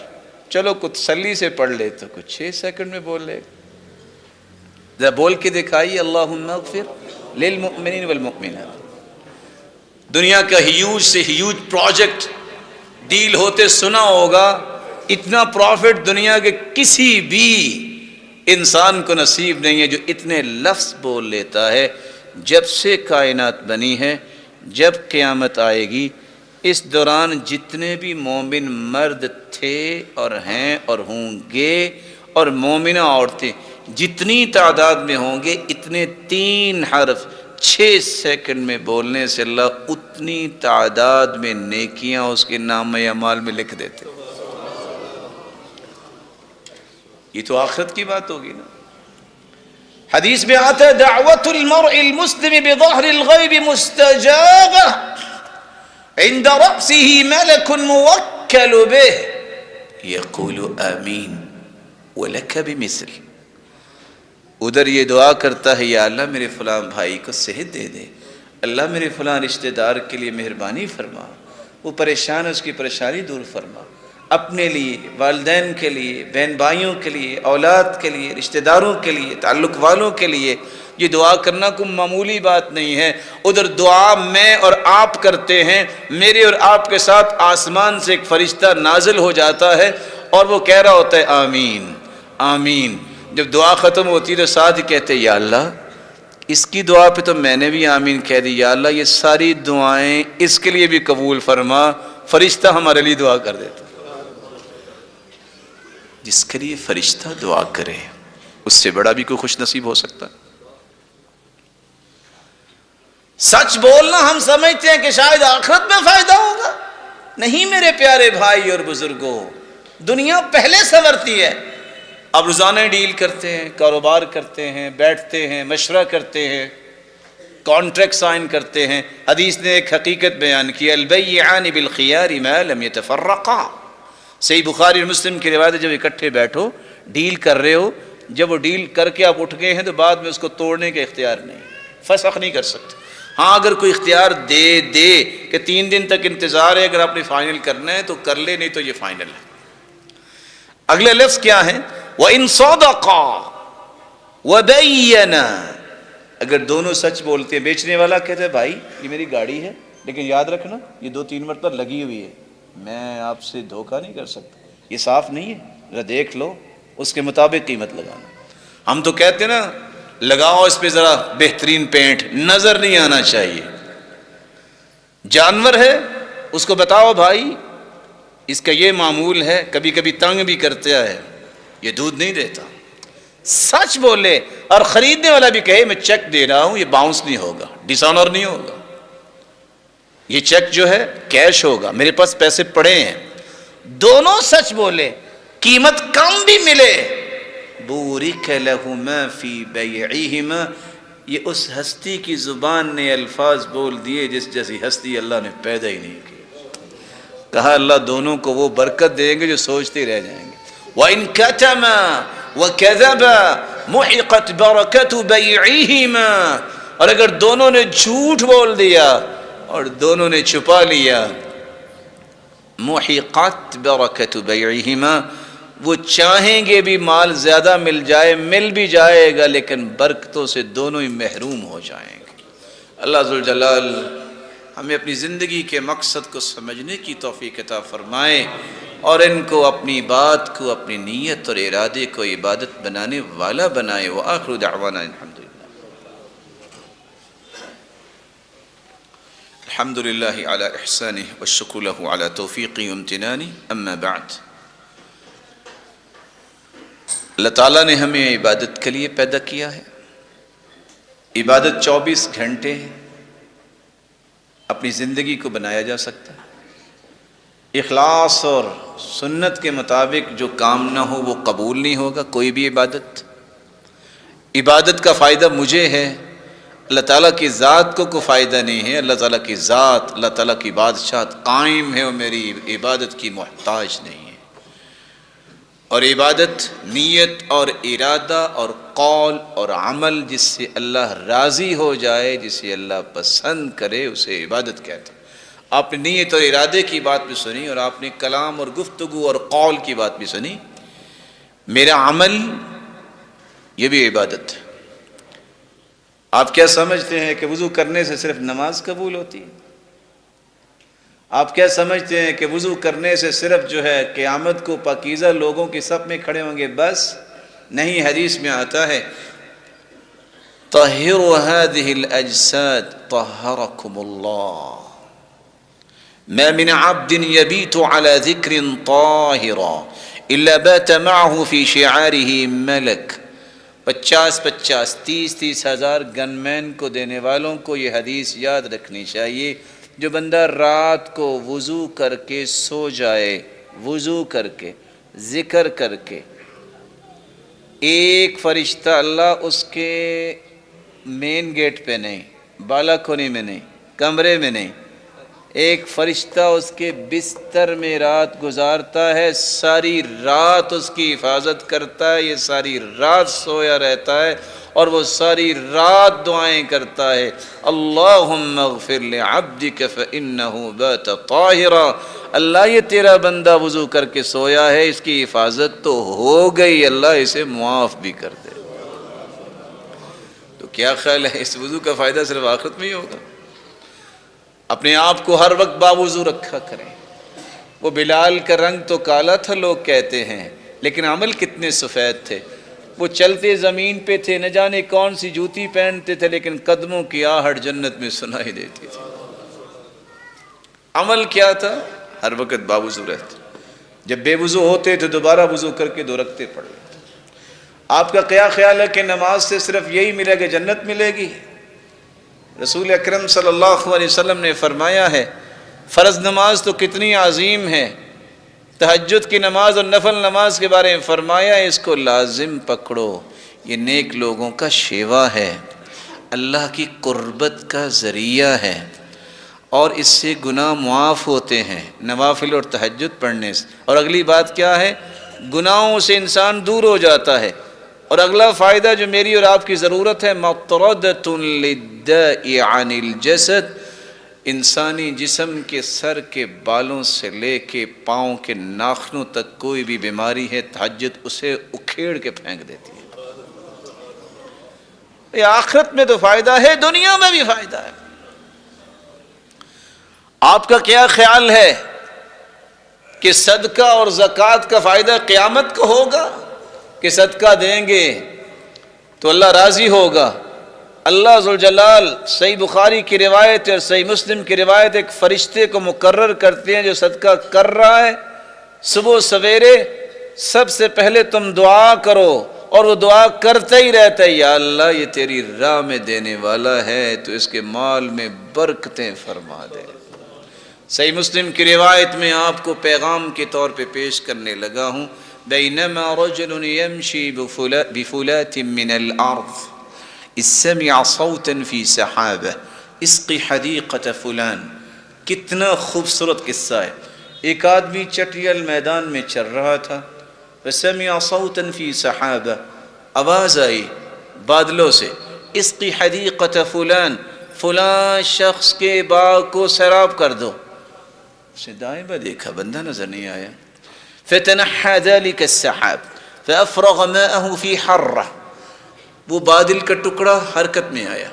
چلو کچھ تسلی سے پڑھ لے تو کچھ 6 سیکنڈ میں بول لے. ذرا بول کے دکھائیے اللہم اغفر للمؤمنین والمؤمنات. دنیا کا ہیوج سے ہیوج پروجیکٹ ڈیل ہوتے سنا ہوگا. اتنا پروفٹ دنیا کے کسی بھی انسان کو نصیب نہیں ہے جو اتنے لفظ بول لیتا ہے. جب سے کائنات بنی ہے، جب قیامت آئے گی، اس دوران جتنے بھی مومن مرد تھے اور ہیں اور ہوں گے، اور مومنہ عورتیں جتنی تعداد میں ہوں گے اتنے 3 حرف 6 سیکنڈ میں بولنے سے اللہ اتنی تعداد میں نیکیاں اس کے نام اعمال میں لکھ دیتے. یہ تو آخرت کی بات ہوگی نا. حدیث میں آتا ہے دعوت المرء المسلم بظہر الغیب مستجابہ عند رأسه ملک موکل به یقول آمین ولک بمثل. ادھر یہ دعا کرتا ہے یا اللہ میرے فلاں بھائی کو صحت دے دے، اللہ میرے فلاں رشتہ دار کے لیے مہربانی فرما، وہ پریشان ہے اس کی پریشانی دور فرما، اپنے لیے، والدین کے لیے، بہن بھائیوں کے لیے، اولاد کے لیے، رشتہ داروں کے لیے، تعلق والوں کے لیے. یہ دعا کرنا کوئی معمولی بات نہیں ہے. ادھر دعا میں اور آپ کرتے ہیں، میرے اور آپ کے ساتھ آسمان سے ایک فرشتہ نازل ہو جاتا ہے اور وہ کہہ رہا ہوتا ہے آمین آمین. جب دعا ختم ہوتی تو ساتھ ہی کہتے یا اللہ اس کی دعا پہ تو میں نے بھی آمین کہہ دی، یا اللہ یہ ساری دعائیں اس کے لیے بھی قبول فرما. فرشتہ ہمارے لیے دعا کر دیتا. جس کے لیے فرشتہ دعا کرے اس سے بڑا بھی کوئی خوش نصیب ہو سکتا. سچ بولنا ہم سمجھتے ہیں کہ شاید آخرت میں فائدہ ہوگا. نہیں میرے پیارے بھائی اور بزرگوں، دنیا پہلے سنورتی ہے. اب روزانہ ڈیل کرتے ہیں، کاروبار کرتے ہیں، بیٹھتے ہیں، مشورہ کرتے ہیں، کانٹریکٹ سائن کرتے ہیں. حدیث نے ایک حقیقت بیان کی البیعان بالخیار ما لم یتفرقا. صحیح بخاری اور مسلم کی روایت ہے جب اکٹھے بیٹھو ڈیل کر رہے ہو، جب وہ ڈیل کر کے آپ اٹھ گئے ہیں تو بعد میں اس کو توڑنے کا اختیار نہیں، فسخ نہیں کر سکتے. ہاں اگر کوئی اختیار دے کہ 3 دن تک انتظار ہے، اگر آپ نے فائنل کرنا ہے تو کر لے، نہیں تو یہ فائنل ہے. اگلے لفظ کیا ہے؟ وَإِن صَدَقَا وَبَيَّنَا. اگر دونوں سچ بولتے ہیں، بیچنے والا کہتا ہے بھائی یہ میری گاڑی ہے لیکن یاد رکھنا یہ 2-3 مرتبہ لگی ہوئی ہے، میں آپ سے دھوکہ نہیں کر سکتا، یہ صاف نہیں ہے، ذرا دیکھ لو، اس کے مطابق قیمت لگانا. ہم تو کہتے ہیں نا لگاؤ اس پہ ذرا بہترین پینٹ، نظر نہیں آنا چاہیے. جانور ہے اس کو بتاؤ بھائی اس کا یہ معمول ہے، کبھی کبھی تنگ بھی کرتا ہے، یہ دودھ نہیں دیتا. سچ بولے اور خریدنے والا بھی کہے میں چیک دے رہا ہوں، یہ باؤنس نہیں ہوگا، ڈس آنر نہیں ہوگا، یہ چیک جو ہے کیش ہوگا، میرے پاس پیسے پڑے ہیں. دونوں سچ بولے، قیمت کم بھی ملے، بورک لہما فی بیعہما. یہ اس ہستی کی زبان نے الفاظ بول دیے جس جیسی ہستی اللہ نے پیدا ہی نہیں کی. کہا اللہ دونوں کو وہ برکت دیں گے جو سوچتے رہ جائیں گے. وَإِن كَتَمَا وَكَذَبَا مُحِقَتْ بَرَكَةُ بَيْعِهِمَا. اور اگر دونوں نے جھوٹ بول دیا اور دونوں نے چھپا لیا، مُحِقَتْ بَرَكَةُ بَيْعِهِمَا. وہ چاہیں گے بھی مال زیادہ مل بھی جائے گا لیکن برکتوں سے دونوں ہی محروم ہو جائیں گے. اللہ ذوالجلال ہمیں اپنی زندگی کے مقصد کو سمجھنے کی توفیق عطا فرمائے اور ان کو اپنی بات کو، اپنی نیت اور ارادے کو عبادت بنانے والا بنائے. وآخر دعوانا الحمدللہ الحمدللہ علی احسانہ والشکر لہ علی توفیقہ وامتنانہ. اما بعد، اللہ تعالیٰ نے ہمیں عبادت کے لیے پیدا کیا ہے. عبادت 24 گھنٹے اپنی زندگی کو بنایا جا سکتا ہے. اخلاص اور سنت کے مطابق جو کام نہ ہو وہ قبول نہیں ہوگا کوئی بھی عبادت. عبادت کا فائدہ مجھے ہے، اللہ تعالیٰ کی ذات کو کوئی فائدہ نہیں ہے. اللہ تعالیٰ کی ذات، اللہ تعالیٰ کی بادشاہت قائم ہے، وہ میری عبادت کی محتاج نہیں ہے. اور عبادت نیت اور ارادہ اور قول اور عمل جس سے اللہ راضی ہو جائے، جسے اللہ پسند کرے، اسے عبادت کہتے ہیں. آپ نے نیت اور ارادے کی بات بھی سنی اور آپ نے کلام اور گفتگو اور قول کی بات بھی سنی. میرا عمل یہ بھی عبادت ہے. آپ کیا سمجھتے ہیں کہ وضو کرنے سے صرف نماز قبول ہوتی ہے؟ آپ کیا سمجھتے ہیں کہ وضو کرنے سے صرف جو ہے قیامت کو پاکیزہ لوگوں کی صف میں کھڑے ہوں گے بس؟ نہیں، حدیث میں آتا ہے طہروا هذه الاجساد طہرکم اللہ. ما من عبد يبيت على ذكر طاهرا إلا بات معه في شعاره ملك. 50 30 ہزار گن مین کو دینے والوں کو یہ حدیث یاد رکھنی چاہیے. جو بندہ رات کو وضو کر کے سو جائے، وضو کر کے ذکر کر کے، ایک فرشتہ اللہ اس کے مین گیٹ پہ نہیں، بالکنی میں نہیں، کمرے میں نہیں، ایک فرشتہ اس کے بستر میں رات گزارتا ہے، ساری رات اس کی حفاظت کرتا ہے، یہ ساری رات سویا رہتا ہے اور وہ ساری رات دعائیں کرتا ہے. اللہم اغفر لعبدک فإنہ بات طاہرا. اللہ یہ تیرا بندہ وضو کر کے سویا ہے، اس کی حفاظت تو ہو گئی، اللہ اسے معاف بھی کر دے. تو کیا خیال ہے، اس وضو کا فائدہ صرف آخرت میں ہی ہوگا؟ اپنے آپ کو ہر وقت باوضو رکھا کریں. وہ بلال کا رنگ تو کالا تھا لوگ کہتے ہیں، لیکن عمل کتنے سفید تھے. وہ چلتے زمین پہ تھے، نہ جانے کون سی جوتی پہنتے تھے، لیکن قدموں کی آہٹ جنت میں سنائی دیتی تھی. عمل کیا تھا؟ ہر وقت باوضو رہتے. جب بے وضو ہوتے تو دوبارہ وضو کر کے 2 رکعتیں پڑھ لیتے. آپ کا کیا خیال ہے کہ نماز سے صرف یہی ملے گا، جنت ملے گی؟ رسول اکرم صلی اللہ علیہ وسلم نے فرمایا ہے فرض نماز تو کتنی عظیم ہے. تہجد کی نماز اور نفل نماز کے بارے میں فرمایا اس کو لازم پکڑو، یہ نیک لوگوں کا شیوا ہے، اللہ کی قربت کا ذریعہ ہے، اور اس سے گناہ معاف ہوتے ہیں نوافل اور تہجد پڑھنے سے. اور اگلی بات کیا ہے؟ گناہوں سے انسان دور ہو جاتا ہے. اور اگلا فائدہ جو میری اور آپ کی ضرورت ہے، مطردۃ للداء عن الجسد. انسانی جسم کے سر کے بالوں سے لے کے پاؤں کے ناخنوں تک کوئی بھی بیماری ہے، تہجد اسے اکھیڑ کے پھینک دیتی ہے. یہ آخرت میں تو فائدہ ہے، دنیا میں بھی فائدہ ہے. آپ کا کیا خیال ہے کہ صدقہ اور زکوٰۃ کا فائدہ قیامت کو ہوگا؟ کہ صدقہ دیں گے تو اللہ راضی ہوگا. اللہ ذوالجلال صحیح بخاری کی روایت اور صحیح مسلم کی روایت ایک فرشتے کو مقرر کرتے ہیں جو صدقہ کر رہا ہے. صبح سویرے سب سے پہلے تم دعا کرو، اور وہ دعا کرتا ہی رہتا ہے، یا اللہ یہ تیری راہ میں دینے والا ہے تو اس کے مال میں برکتیں فرما دے. صحیح مسلم کی روایت میں آپ کو پیغام کے طور پہ پیش کرنے لگا ہوں. بینما رجل یمشی بفلات من الارض اذ سمع صوتا فی سحابہ اسقی حدیقۃ فلان. کتنا خوبصورت قصہ ہے. ایک آدمی چٹیل میدان میں چل رہا تھا، فسمع صوتا فی سحابہ، آواز آئی بادلوں سے، اسقی حدیقۃ فلان، فلاں شخص کے باغ کو سیراب کر دو. اسے دائیں بائیں دیکھا، بندہ نظر نہیں آیا. فتنحى ذلك السحاب فأفرغ ماءه في حرة. وہ بادل کا ٹکڑا حرکت میں آیا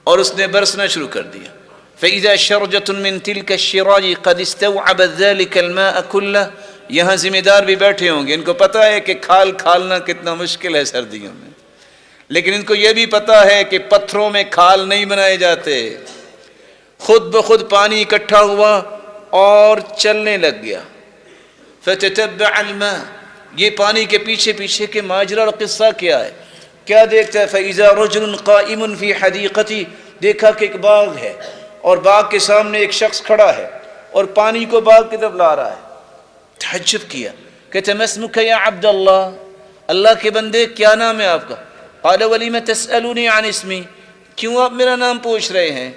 اور اس نے برسنا شروع کر دیا. فإذا شرجة من تلك الشراج قد استوعبت ذلك الماء كله. یہاں ذمہ دار بھی بیٹھے ہوں گے، ان کو پتہ ہے کہ کھال کھالنا کتنا مشکل ہے سردیوں میں، لیکن ان کو یہ بھی پتہ ہے کہ پتھروں میں کھال نہیں بنائے جاتے. خود بخود پانی اکٹھا ہوا اور چلنے لگ گیا. فتتبع الماء، یہ پانی کے پیچھے پیچھے کے ماجرا اور قصہ کیا ہے، کیا دیکھتا ہے؟ فإذا رجل قائم في حديقتي، دیکھا کہ ایک باغ ہے اور باغ کے سامنے ایک شخص کھڑا ہے اور پانی کو باغ کی طرف لا رہا ہے. تعجب کیا، کہتے ما اسمک یا عبد اللہ، اللہ کے بندے کیا نام ہے آپ کا؟ قال ولم تسألوني عن اسمی، کیوں آپ میرا نام پوچھ رہے ہیں؟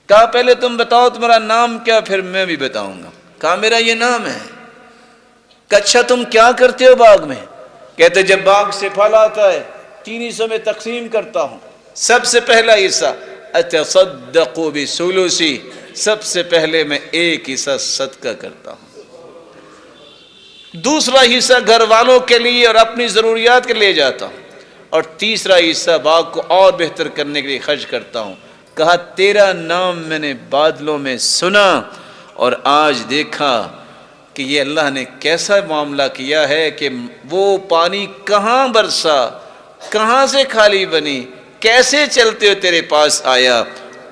کہا پہلے تم بتاؤ تمہارا نام کیا، پھر میں بھی بتاؤں گا. کہا میرا یہ نام ہے. کہ اچھا تم کیا کرتے ہو باغ میں؟ کہتے جب باغ سے پھل آتا ہے 3 حصوں میں تقسیم کرتا ہوں. سب سے پہلا حصہ اتصدق بثلثی، سب سے پہلے میں 1 حصہ صدقہ کرتا ہوں. دوسرا حصہ گھر والوں کے لیے اور اپنی ضروریات کے لیے جاتا ہوں، اور تیسرا حصہ باغ کو اور بہتر کرنے کے لیے خرچ کرتا ہوں. کہا تیرا نام میں نے بادلوں میں سنا اور آج دیکھا کہ یہ اللہ نے کیسا معاملہ کیا ہے کہ وہ پانی کہاں برسا، کہاں سے کھالی بنی، کیسے چلتے ہو تیرے پاس آیا.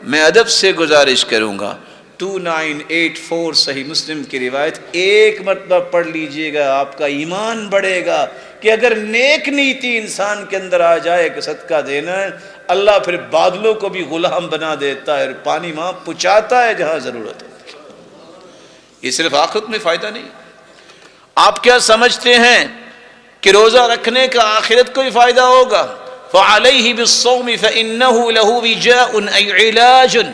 میں ادب سے گزارش کروں گا 2984 صحیح مسلم کی روایت، ایک مرتبہ پڑھ لیجئے گا آپ کا ایمان بڑھے گا کہ اگر نیک نیتی انسان کے اندر آ جائے کہ صدقہ دینا ہے، اللہ پھر بادلوں کو بھی غلام بنا دیتا ہے اور پانی وہاں پہنچاتا ہے جہاں ضرورت ہے۔ یہ صرف آخرت میں فائدہ نہیں۔ آپ کیا سمجھتے ہیں کہ روزہ رکھنے کا آخرت کو ہی فائدہ ہوگا؟ فَعَلَيْهِ بِالصَّوْمِ فَإِنَّهُ لَهُ وِجَاءٌ أَيْ عِلَاجٌ،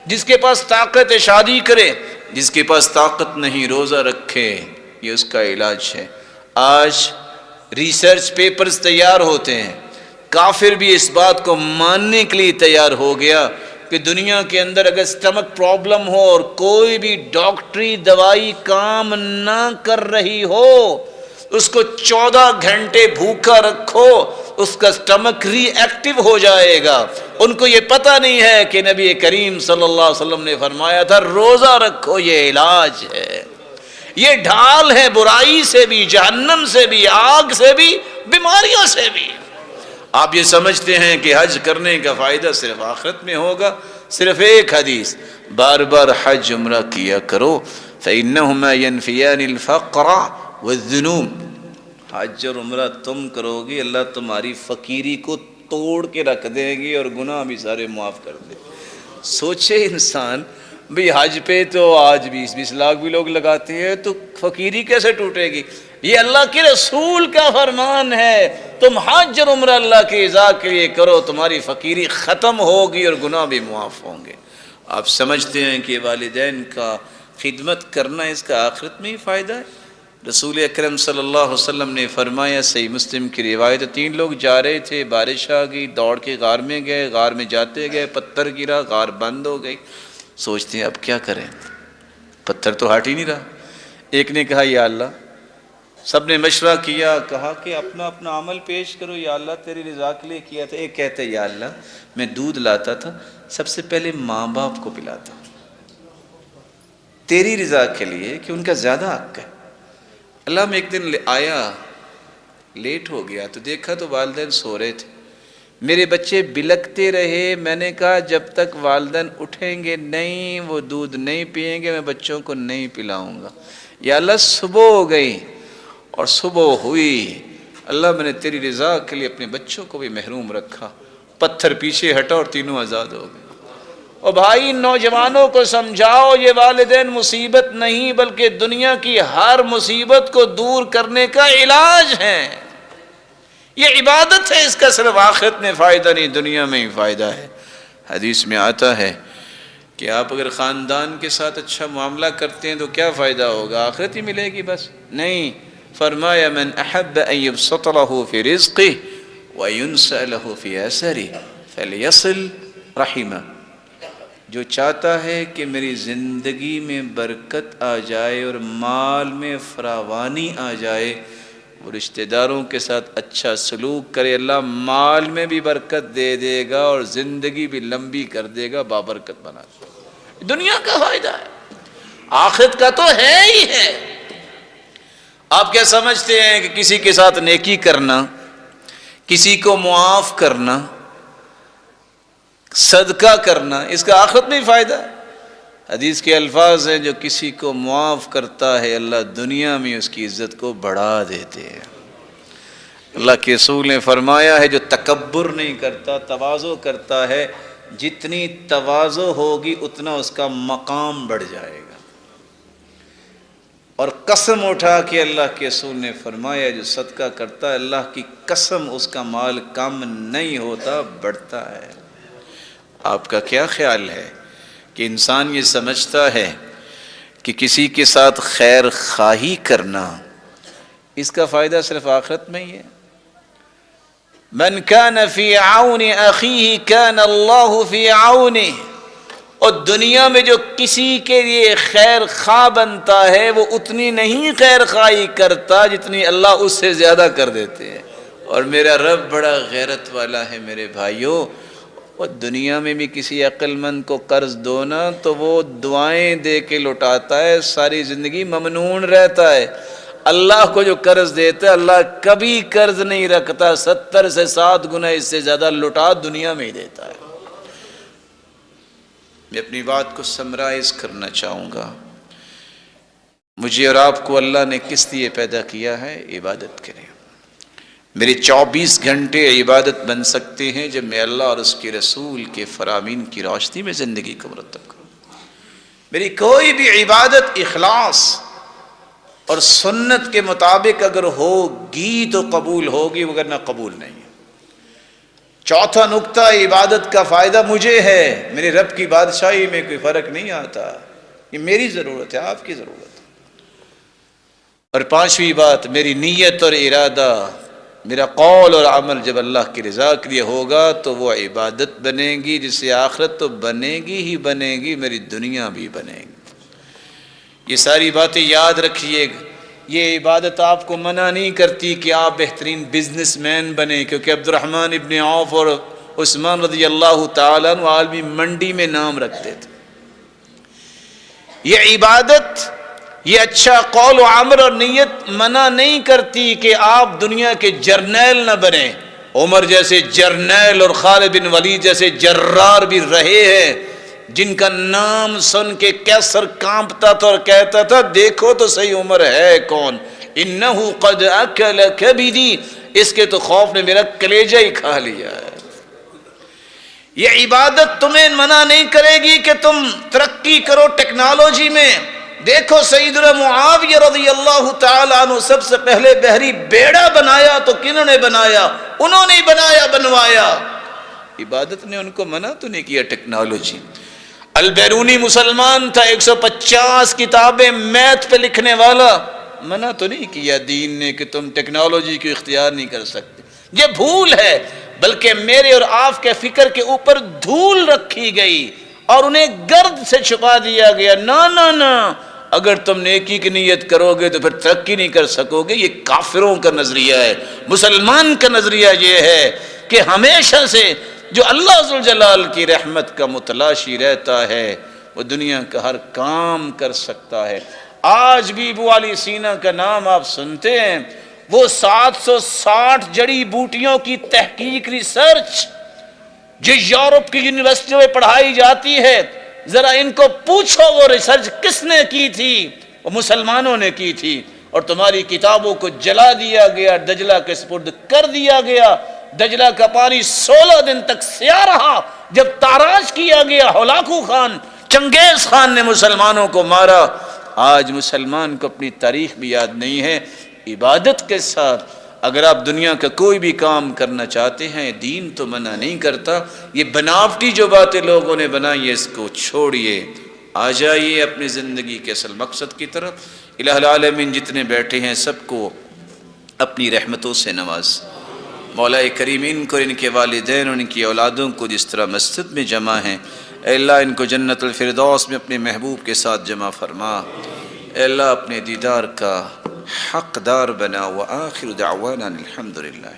جس کے پاس طاقت ہے شادی کرے، جس کے پاس طاقت نہیں روزہ رکھے، یہ اس کا علاج ہے۔ آج ریسرچ پیپرز تیار ہوتے ہیں، کافر بھی اس بات کو ماننے کے لیے تیار ہو گیا کہ دنیا کے اندر اگر سٹمک پرابلم ہو اور کوئی بھی ڈاکٹری دوائی کام نہ کر رہی ہو، اس کو 14 گھنٹے بھوکا رکھو، اس کا سٹمک ری ایکٹیو ہو جائے گا۔ ان کو یہ پتہ نہیں ہے کہ نبی کریم صلی اللہ علیہ وسلم نے فرمایا تھا روزہ رکھو، یہ علاج ہے، یہ ڈھال ہے برائی سے بھی، جہنم سے بھی، آگ سے بھی، بیماریوں سے بھی۔ آپ یہ سمجھتے ہیں کہ حج کرنے کا فائدہ صرف آخرت میں ہوگا؟ صرف ایک حدیث، بار بار حج عمرہ کیا کرو، فَإِنَّهُمَا يَنْفِيَانِ الْفَقْرَ وَالذُّنُوبَ۔ حج اور عمرہ تم کرو گی، اللہ تمہاری فقیری کو توڑ کے رکھ دیں گی اور گناہ بھی سارے معاف کر دیں۔ سوچے انسان، بھئی حج پہ تو آج 20-20 لاکھ بھی لوگ لگاتے ہیں، تو فقیری کیسے ٹوٹے گی؟ یہ اللہ کے رسول کا فرمان ہے، تم حج اور عمرہ اللہ کی رضا کے لیے کرو، تمہاری فقیری ختم ہوگی اور گناہ بھی معاف ہوں گے۔ آپ سمجھتے ہیں کہ والدین کا خدمت کرنا اس کا آخرت میں ہی فائدہ ہے؟ رسول اکرم صلی اللہ علیہ وسلم نے فرمایا، صحیح مسلم کی روایت، 3 لوگ جا رہے تھے، بارش آ گئی، دوڑ کے غار میں گئے، غار میں جاتے گئے پتھر گرا، غار بند ہو گئی۔ سوچتے ہیں اب کیا کریں، پتھر تو ہٹ ہی نہیں رہا۔ ایک نے کہا یا اللہ، سب نے مشورہ کیا، کہا کہ اپنا اپنا عمل پیش کرو، یا اللہ تیری رضا کے لیے کیا تھا۔ ایک کہتے یا اللہ میں دودھ لاتا تھا، سب سے پہلے ماں باپ کو پلاتا تیری رضا کے لیے کہ ان کا زیادہ حق ہے۔ اللہ میں ایک دن آیا، لیٹ ہو گیا تو دیکھا تو والدین سو رہے تھے، میرے بچے بلکتے رہے، میں نے کہا جب تک والدین اٹھیں گے نہیں وہ دودھ نہیں پئیں گے، میں بچوں کو نہیں پلاؤں گا۔ یا اللہ صبح ہو گئی اور صبح ہوئی، اللہ میں نے تیری رضا کے لیے اپنے بچوں کو بھی محروم رکھا، پتھر پیچھے ہٹا اور تینوں آزاد ہو گئے۔ اور بھائی نوجوانوں کو سمجھاؤ، یہ والدین مصیبت نہیں بلکہ دنیا کی ہر مصیبت کو دور کرنے کا علاج ہے، یہ عبادت ہے، اس کا صرف آخرت میں فائدہ نہیں دنیا میں ہی فائدہ ہے۔ حدیث میں آتا ہے کہ آپ اگر خاندان کے ساتھ اچھا معاملہ کرتے ہیں تو کیا فائدہ ہوگا، آخرت ہی ملے گی بس؟ نہیں، فرمایا من احب ان یبسط له فی رزقہ وینسأ له فی اثرہ فلیصل رحمہ۔ جو چاہتا ہے کہ میری زندگی میں برکت آ جائے اور مال میں فراوانی آ جائے، وہ رشتہ داروں کے ساتھ اچھا سلوک کرے، اللہ مال میں بھی برکت دے دے گا اور زندگی بھی لمبی کر دے گا، بابرکت بنا دے گا۔ دنیا کا فائدہ ہے، آخرت کا تو ہے ہی ہے۔ آپ کیا سمجھتے ہیں کہ کسی کے ساتھ نیکی کرنا، کسی کو معاف کرنا، صدقہ کرنا، اس کا آخرت میں فائدہ ہے؟ حدیث کے الفاظ ہیں جو کسی کو معاف کرتا ہے اللہ دنیا میں اس کی عزت کو بڑھا دیتے ہیں۔ اللہ کے رسول نے فرمایا ہے جو تکبر نہیں کرتا، تواضع کرتا ہے، جتنی تواضع ہوگی اتنا اس کا مقام بڑھ جائے گا۔ اور قسم اٹھا کے اللہ کے رسول نے فرمایا جو صدقہ کرتا ہے اللہ کی قسم اس کا مال کم نہیں ہوتا، بڑھتا ہے۔ آپ کا کیا خیال ہے کہ انسان یہ سمجھتا ہے کہ کسی کے ساتھ خیر خواہی کرنا اس کا فائدہ صرف آخرت میں ہی ہے؟ من کان فی عون اخیہ کان اللہ فی عونہ۔ اور دنیا میں جو کسی کے لیے خیر خواہ بنتا ہے وہ اتنی نہیں خیر خواہی کرتا جتنی اللہ اس سے زیادہ کر دیتے ہیں۔ اور میرا رب بڑا غیرت والا ہے میرے بھائیوں، اور دنیا میں بھی کسی عقل مند کو قرض دو نا تو وہ دعائیں دے کے لوٹاتا ہے، ساری زندگی ممنون رہتا ہے۔ اللہ کو جو قرض دیتا ہے اللہ کبھی قرض نہیں رکھتا، 70 سے 7 گنا اس سے زیادہ لوٹا دنیا میں ہی دیتا ہے۔ میں اپنی بات کو سمرائز کرنا چاہوں گا. مجھے اور آپ کو اللہ نے کس لیے پیدا کیا ہے؟ عبادت کریں. میرے 24 گھنٹے عبادت بن سکتے ہیں جب میں اللہ اور اس کے رسول کے فرامین کی روشنی میں زندگی کو مرتب کروں. میری کوئی بھی عبادت اخلاص اور سنت کے مطابق اگر ہوگی تو قبول ہوگی، وگرنہ قبول نہیں. چوتھا نقطہ، عبادت کا فائدہ مجھے ہے، میرے رب کی بادشاہی میں کوئی فرق نہیں آتا. یہ میری ضرورت ہے، آپ کی ضرورت ہے. اور پانچویں بات، میری نیت اور ارادہ، میرا قول اور عمل جب اللہ کی رضا کے لیے ہوگا تو وہ عبادت بنے گی جس سے آخرت تو بنے گی ہی بنے گی، میری دنیا بھی بنے گی. یہ ساری باتیں یاد رکھیے. یہ عبادت آپ کو منع نہیں کرتی کہ آپ بہترین بزنس مین بنیں، کیونکہ عبد الرحمن ابن عوف اور عثمان رضی اللہ تعالیٰ عنہ عالمی منڈی میں نام رکھتے تھے. یہ عبادت، یہ اچھا قول و عمل اور نیت منع نہیں کرتی کہ آپ دنیا کے جرنیل نہ بنیں. عمر جیسے جرنیل اور خالد بن ولید جیسے جرار بھی رہے ہیں، جن کا نام سن کے کیسر کانپتا تھا اور کہتا تھا دیکھو تو صحیح عمر ہے کون، انہو قد اکل کبدی، اس کے تو خوف نے میرا کلیجہ ہی کھا لیا ہے. یہ عبادت تمہیں منع نہیں کرے گی کہ تم ترقی کرو ٹیکنالوجی میں. دیکھو سیدنا معاویہ رضی اللہ تعالیٰ عنہ سب سے پہلے بحری بیڑا بنایا تو کنہوں نے بنایا؟ انہوں نے بنایا، بنوایا. عبادت نے ان کو منع تو نہیں کیا ٹیکنالوجی. البیرونی مسلمان تھا، 150 کتابیں میتھ پہ لکھنے والا، منع تو نہیں کیا دین نے کہ تم ٹیکنالوجی کو اختیار نہیں کر سکتے. یہ بھول ہے، بلکہ میرے اور آپ کے فکر کے اوپر دھول رکھی گئی اور انہیں گرد سے چھپا دیا گیا. نہ اگر تم نیکی کی نیت کرو گے تو پھر ترقی نہیں کر سکو گے. یہ کافروں کا نظریہ ہے. مسلمان کا نظریہ یہ ہے کہ ہمیشہ سے جو اللہ ذوالجلال کی رحمت کا متلاشی رہتا ہے وہ دنیا کا ہر کام کر سکتا ہے. آج بھی ابو علی سینا کا نام آپ سنتے ہیں، وہ 760 جڑی بوٹیوں کی تحقیق، ریسرچ جو یورپ کی یونیورسٹیوں میں پڑھائی جاتی ہے، ذرا ان کو پوچھو وہ ریسرچ کس نے کی تھی؟ وہ مسلمانوں نے کی تھی. اور تمہاری کتابوں کو جلا دیا گیا، دجلہ کے سپرد کر دیا گیا. دجلہ کا پانی 16 دن تک سیاہ رہا. جب تاراج کیا گیا، ہولاکو خان، چنگیز خان نے مسلمانوں کو مارا. آج مسلمان کو اپنی تاریخ بھی یاد نہیں ہے. عبادت کے ساتھ اگر آپ دنیا کا کوئی بھی کام کرنا چاہتے ہیں، دین تو منع نہیں کرتا. یہ بناوٹی جو باتیں لوگوں نے بنائی ہے اس کو چھوڑیے، آ جائیے اپنی زندگی کے اصل مقصد کی طرف. الہ العالمین جتنے بیٹھے ہیں سب کو اپنی رحمتوں سے نواز. مولا کریم ان کو، ان کے والدین اور ان کی اولادوں کو جس طرح مسجد میں جمع ہیں، اے اللہ ان کو جنت الفردوس میں اپنے محبوب کے ساتھ جمع فرما. اے اللہ اپنے دیدار کا حقدار بنا. وآخر دعوانا الحمدللہ.